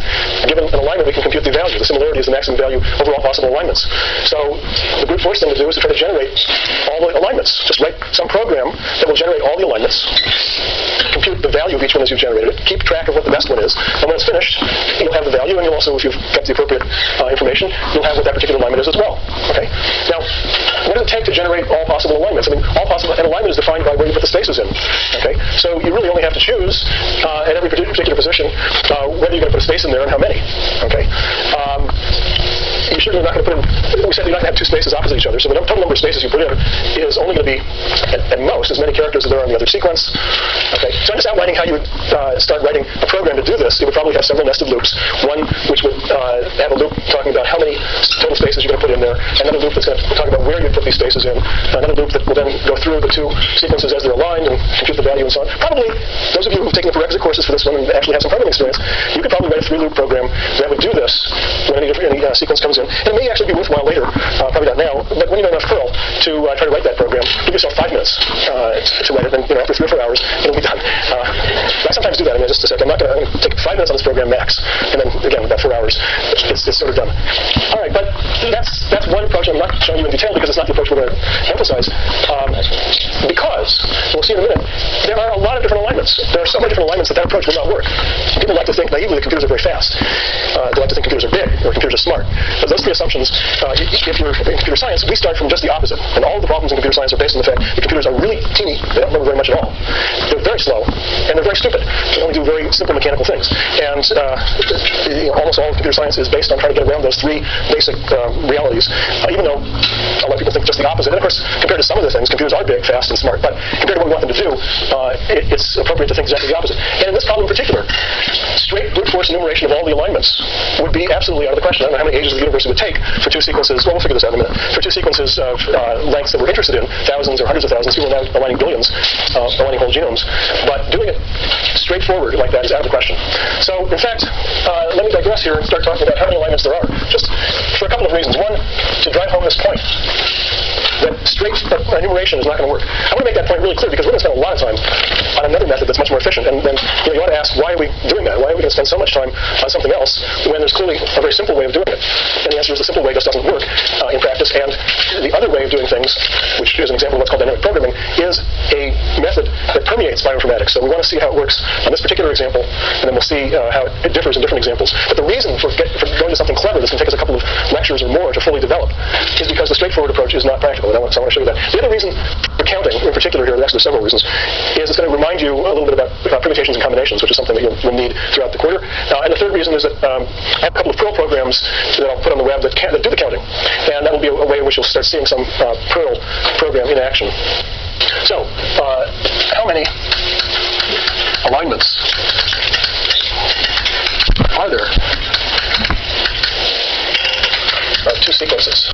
Given an alignment, we can compute the value. The similarity is the maximum value over all possible alignments. So the brute force thing to do is to try to generate all the alignments. Just write some program that will generate all the alignments, compute the value of each one as you've generated it, keep track of what the best one is, and when it's finished, you'll have the value, and you'll also, if you've kept the appropriate information, you'll have what that particular alignment is as well. Okay? Now, what does it take to generate all possible alignments? I mean, an alignment is defined by where you put the spaces in. Okay? So you really only have to choose at every particular position whether you're going to put a space in there and how many. Okay? You're certainly not going to put in, we said you're not going to have two spaces opposite each other, so the total number of spaces you put in is only going to be, at most, as many characters as there are in the other sequence. Okay? So I'm just outlining how you would start writing a program to do this. You would probably have several nested loops. One which would have a loop talking about how many total spaces you're going to put in there, another loop that's going to talk about where you put these spaces in, another loop that will then go through the two sequences as they're aligned and compute the value and so on. Probably, those of you who've taken the prerequisite courses for this one and actually have some programming experience, you could probably write a 3-loop program that would do this when any sequence comes in. And it may actually be worthwhile later, probably not now, but when you know enough Perl to try to write that program, give yourself 5 minutes to write it, and after 3 or 4 hours, it'll be done. I sometimes do that. I mean, just a second. I'm going to take 5 minutes on this program max, and then again, about 4 hours, it's sort of done. All right, but that's one approach. I'm not showing you in detail because it's not the approach we're going to emphasize. Because, we'll see in a minute, there are a lot of different alignments. There are so many different alignments that approach will not work. People like to think naively that computers are very fast. They like to think computers are big or computers are smart. But those 3 assumptions, if you're in computer science, we start from just the opposite. And all of the problems in computer science are based on the fact that computers are really teeny. They don't remember very much at all. They're very slow, and they're very stupid. They only do very simple mechanical things. And almost all of computer science is based on trying to get around those 3 basic realities, even though a lot of people think just the opposite. And of course, compared to some of the things, computers are big, fast, and smart. But compared to what we want them to do, it's appropriate to think exactly the opposite. And in this problem in particular, straight brute force enumeration of all the alignments would be absolutely out of the question. I don't know how many ages of the universe it would take for 2 sequences. Well, we'll figure this out in a minute. For 2 sequences of lengths that we're interested in, thousands or hundreds of thousands, people are now aligning billions, aligning whole genomes. But doing it straightforward like that is out of the question. So, in fact, let me digress here and start talking about how many alignments there are, just for a couple of reasons. One, to drive home this point, that straight enumeration is not going to work. I want to make that point really clear because we're going to spend a lot of time on another method that's much more efficient. And then you ought to ask, why are we doing that? Why are we going to spend so much time on something else when there's clearly a very simple way of doing it? And the answer is the simple way just doesn't work in practice. And the other way of doing things, which is an example of what's called dynamic programming, is a method that permeates bioinformatics. So we want to see how it works on this particular example, and then we'll see how it differs in different examples. But the reason for going to something clever that's going to take us a couple of lectures or more to fully develop is because the straightforward approach is not practical. So I want to show you that. The other reason for counting, in particular here, actually there's several reasons, is it's going to remind you a little bit about permutations and combinations, which is something that you'll need throughout the quarter. And the third reason is that I have a couple of Perl programs that I'll put on the web that do the counting. And that will be a way in which you'll start seeing some Perl program in action. So, how many alignments are there of 2 sequences?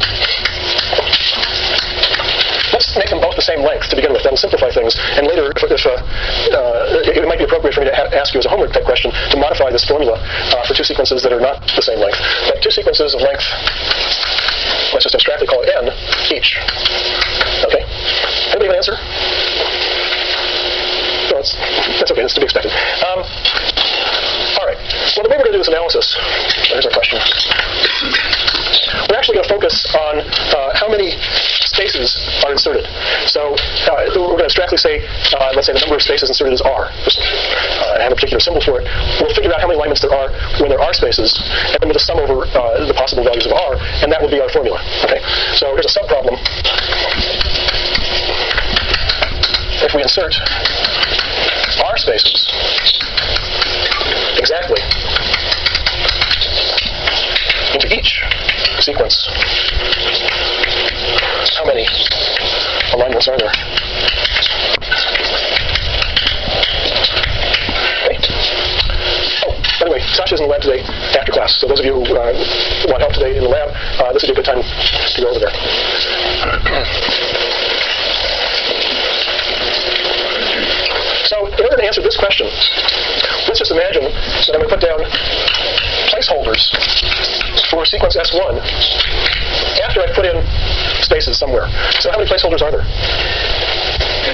Let's make them both the same length to begin with. That'll simplify things. And later, if it might be appropriate for me to ask you as a homework type question to modify this formula for 2 sequences that are not the same length. But 2 sequences of length, let's just abstractly call it n each. Okay? Anybody have an answer? No, that's okay. That's to be expected. All right. Well, the way we're going to do this analysis, here's our question. We're actually going to focus on how many spaces are inserted. So we're going to abstractly say, let's say the number of spaces inserted is r. Just have a particular symbol for it. We'll figure out how many alignments there are when there are spaces, and then we'll just sum over the possible values of r, and that will be our formula. Okay. So here's a subproblem. If we insert r spaces exactly into each sequence, how many alignments are there? Okay. Oh, by the way, Sasha's in the lab today after class, so those of you who want help today in the lab, this would be a good time to go over there. So in order to answer this question, let's just imagine that I'm going to put down placeholders for sequence S1 after I've put in spaces somewhere. So how many placeholders are there?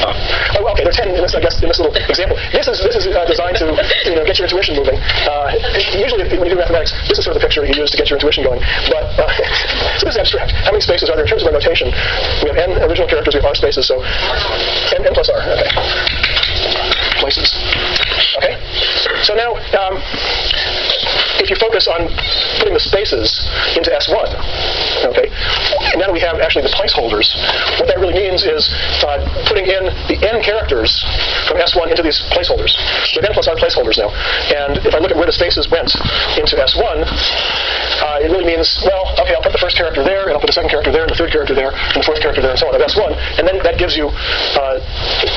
Oh, okay, there are 10 in this, I guess, in this little example. This is designed to get your intuition moving. Usually, when you do mathematics, this is sort of the picture you use to get your intuition going. But so this is abstract. How many spaces are there in terms of our notation? We have n original characters, we have r spaces, so n plus r. Okay. Places. Okay. So now, if you focus on putting the spaces into S1, okay, and now we have actually the placeholders, what that really means is putting in the n characters from S1 into these placeholders. We have n plus r placeholders now. And if I look at where the spaces went into S1, it really means, well, okay, I'll put the first character there, and I'll put the second character there, and the third character there, and the fourth character there, and so on, of S1. And then that gives you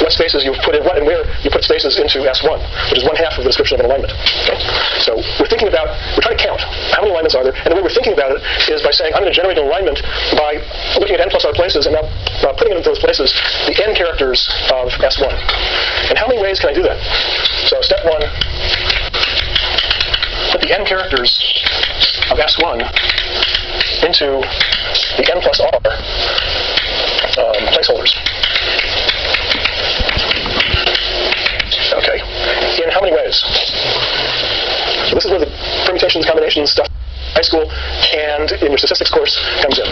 what spaces you've put in what, and where you put spaces into S1, which is 1/2 of the description of an alignment. Okay? So we're trying to count how many alignments are there, and the way we're thinking about it is by saying, I'm going to generate an alignment by looking at n plus r places, and now putting into those places the n characters of S1. And how many ways can I do that? So step 1, put the n characters of S1 into the n plus r placeholders. Okay. In how many ways? So this is where the permutations, combinations stuff, high school, and in your statistics course comes in.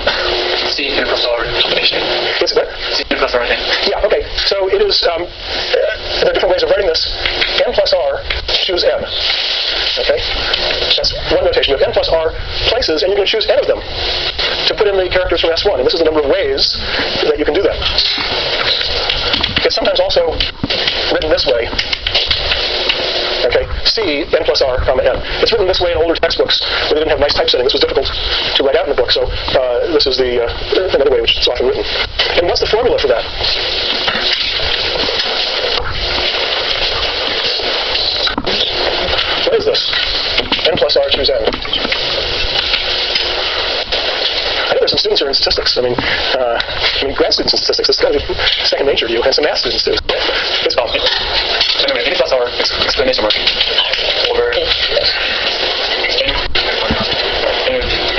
C n plus r combination. What's it? C n plus r, I think. Yeah, okay. So it is, there are different ways of writing this. N plus r, choose n. Okay? That's one notation. You have n plus r places, and you're going to choose n of them to put in the characters from S1. And this is the number of ways that you can do that. It's sometimes also written this way. Okay, C, n plus r, comma n. It's written this way in older textbooks where they didn't have nice typesetting. This was difficult to write out in the book, so this is the another way which is often written. And what's the formula for that? What is this? N plus r, choose n. I know there's some students who are in statistics. I mean, grad students in statistics, it's kind of second nature to you, and some math students too. It's awesome. Anyway, n plus r explanation mark over n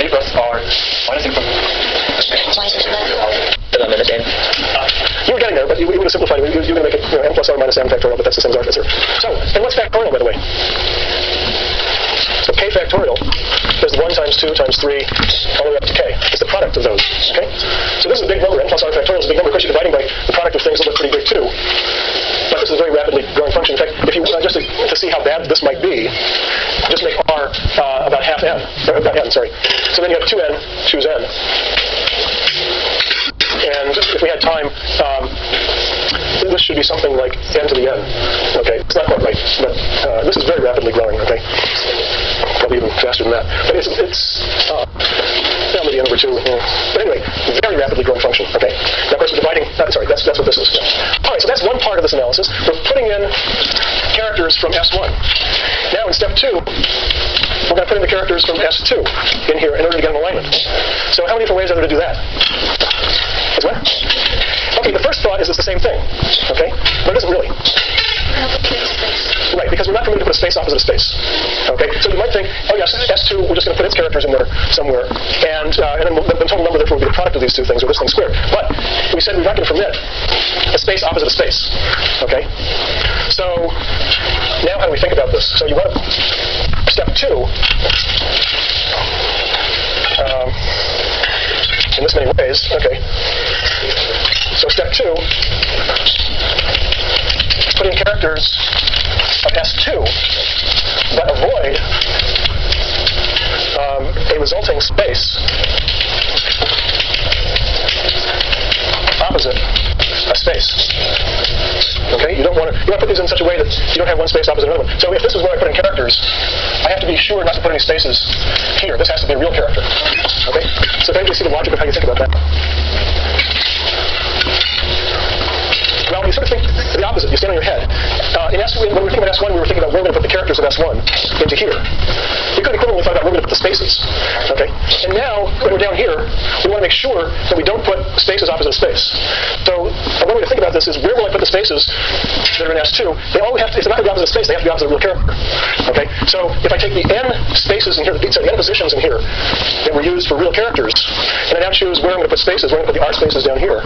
plus r minus n plus n. You were getting there, but you would have simplified it. You were going to make it n plus r minus n factorial, but that's the same as r factorial. So, and what's factorial, by the way? So k factorial is 1 times 2 times 3 all the way up to k. It's the product of those. Okay? So this is a big number. N plus r factorial is a big number. Of course, you're dividing by the product of things that look pretty big too. But this is a very rapidly growing function. In fact, if you just to see how bad this might be, just make r about half n. Or about n, sorry. So then you have 2n, choose n. And if we had time, this should be something like n to the n. Okay, it's not quite right, but this is very rapidly growing. Okay, probably even faster than that. But it's maybe n over 2. But anyway, very rapidly growing function. Okay. Now, of course, we're dividing. Sorry, that's what this is. All right, so that's one part of this analysis. We're putting in characters from S1. Now, in step 2, we're going to put in the characters from S2 in here in order to get an alignment. So, how many different ways are there to do that? Is what? Okay, the first thought is it's the same thing. Okay, but it isn't really. Right, because we're not permitted to put a space opposite a space. Okay, so you might think, oh yes, S2, we're just going to put its characters in there somewhere, and then the total number therefore will be the product of these two things, or this thing squared. But we said we're not going to permit a space opposite a space. Okay, so now how do we think about this? So you want to, step 2, in this many ways, okay. So step 2, put in characters of S2, but avoid a resulting space opposite a space. Okay, you want to put these in such a way that you don't have one space opposite another one. So if this is where I put in characters, I have to be sure not to put any spaces here. This has to be a real character. Okay, so if anybody see the logic of how you think about that? Well, you sort of think the opposite. You stand on your head. In S1, when we were thinking about S1, we were thinking about where we're going to put the characters of S1 into here. We could equivalently thought about where we're going to put the spaces. Okay? And now, when we're down here, we want to make sure that we don't put spaces opposite a space. So, one way to think about this is where will I put the spaces that are in S2? They all have to, if they're not going to be opposite a space, they have to be opposite a real character. Okay? So, if I take the n spaces in here, the n positions in here that were used for real characters, and I now choose where I'm going to put spaces, where I'm going to put the R spaces down here,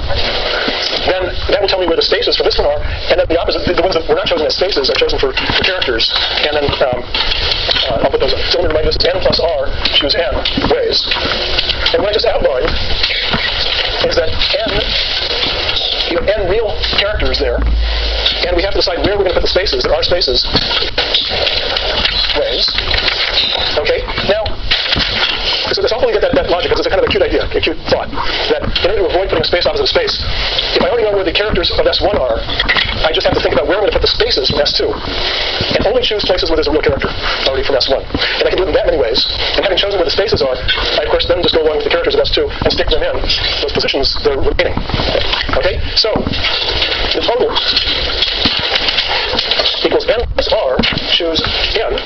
then that will tell me where the spaces for this one are, and then the opposite, the ones that were not chosen as spaces are chosen for characters, and then I'll put those in. So let me remind you, this is n plus r, choose n ways. And what I just outlined is that you have n real characters there, and we have to decide where we're going to put the spaces. There are spaces ways. Okay, now, so hopefully you get that logic, because it's a kind of a cute idea, a cute thought, that in order to avoid putting a space opposite a space, if I already know where the characters of S1 are, I just have to think about where I'm going to put the spaces from S2, and only choose places where there's a real character already from S1. And I can do it in that many ways. And having chosen where the spaces are, I, of course, then just go along with the characters of S2 and stick them in those positions that are remaining. Okay? So, the total equals n plus r, choose n,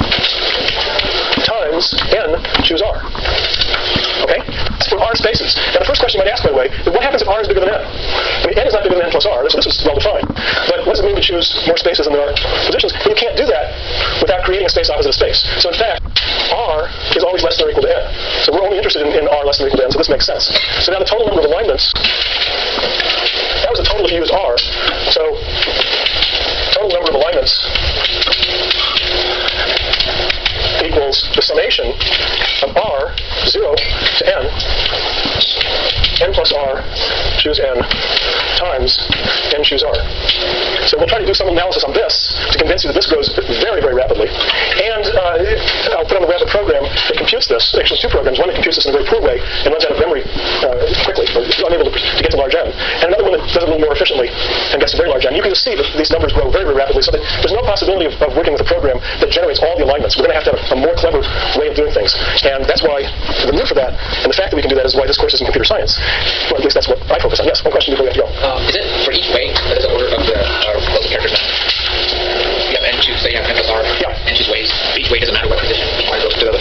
times n, choose r. Okay? For r spaces. Now, the first question you might ask, by the way, is what happens if r is bigger than n? I mean, n is not bigger than n plus r, so this is well defined. But what does it mean to choose more spaces than there are positions? And you can't do that without creating a space opposite a space. So, in fact, r is always less than or equal to n. So, we're only interested in r less than or equal to n, so this makes sense. So, now the total number of alignments, that was the total if you use r. So, total number of alignments equals the summation of r, 0 to n plus r, choose n, times n choose r. So we'll try to do some analysis on this to convince you that this grows very, very rapidly. And I'll put on the rapid program that computes this. Actually, two programs. One that computes this in a very poor way and runs out of memory quickly, or is unable to get to large n. And another one that does it a little more efficiently and gets to very large n. You can just see that these numbers grow very, very rapidly, so that there's no possibility of working with a program that generates all the alignments. We're going to have a more clever way of doing things. And that's why the need for that, and the fact that we can do that is why this course is in computer science. Well, at least that's what I focus on. Yes, one question before we have to go. Is it for each way, what is the order of the characters now? You have n choose, say you have n plus r, n choose ways. For each way doesn't matter what position one goes to the other.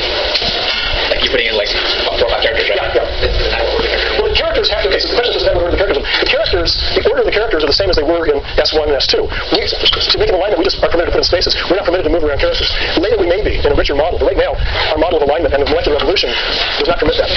Like you're putting in like 4 or 5 characters, right? Yeah. It doesn't matter what order the characters. Well, the characters have to, okay, so the question doesn't matter what order the characters are. The order of the characters are the same as they were in S1 and S2. To make an alignment, we just are permitted to put in spaces. We're not permitted to move around characters. Later we may be in a richer model, but right now, our model of alignment and of molecular evolution does not permit that.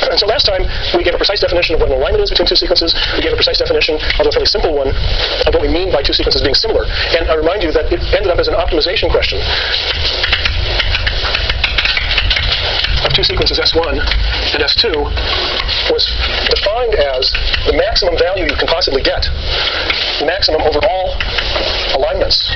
And so last time, we gave a precise definition of what an alignment is between two sequences. We gave a precise definition, although a fairly simple one, of what we mean by two sequences being similar. And I remind you that it ended up as an optimization question of two sequences S1 and S2 was defined as the maximum value you can possibly get, the maximum over all alignments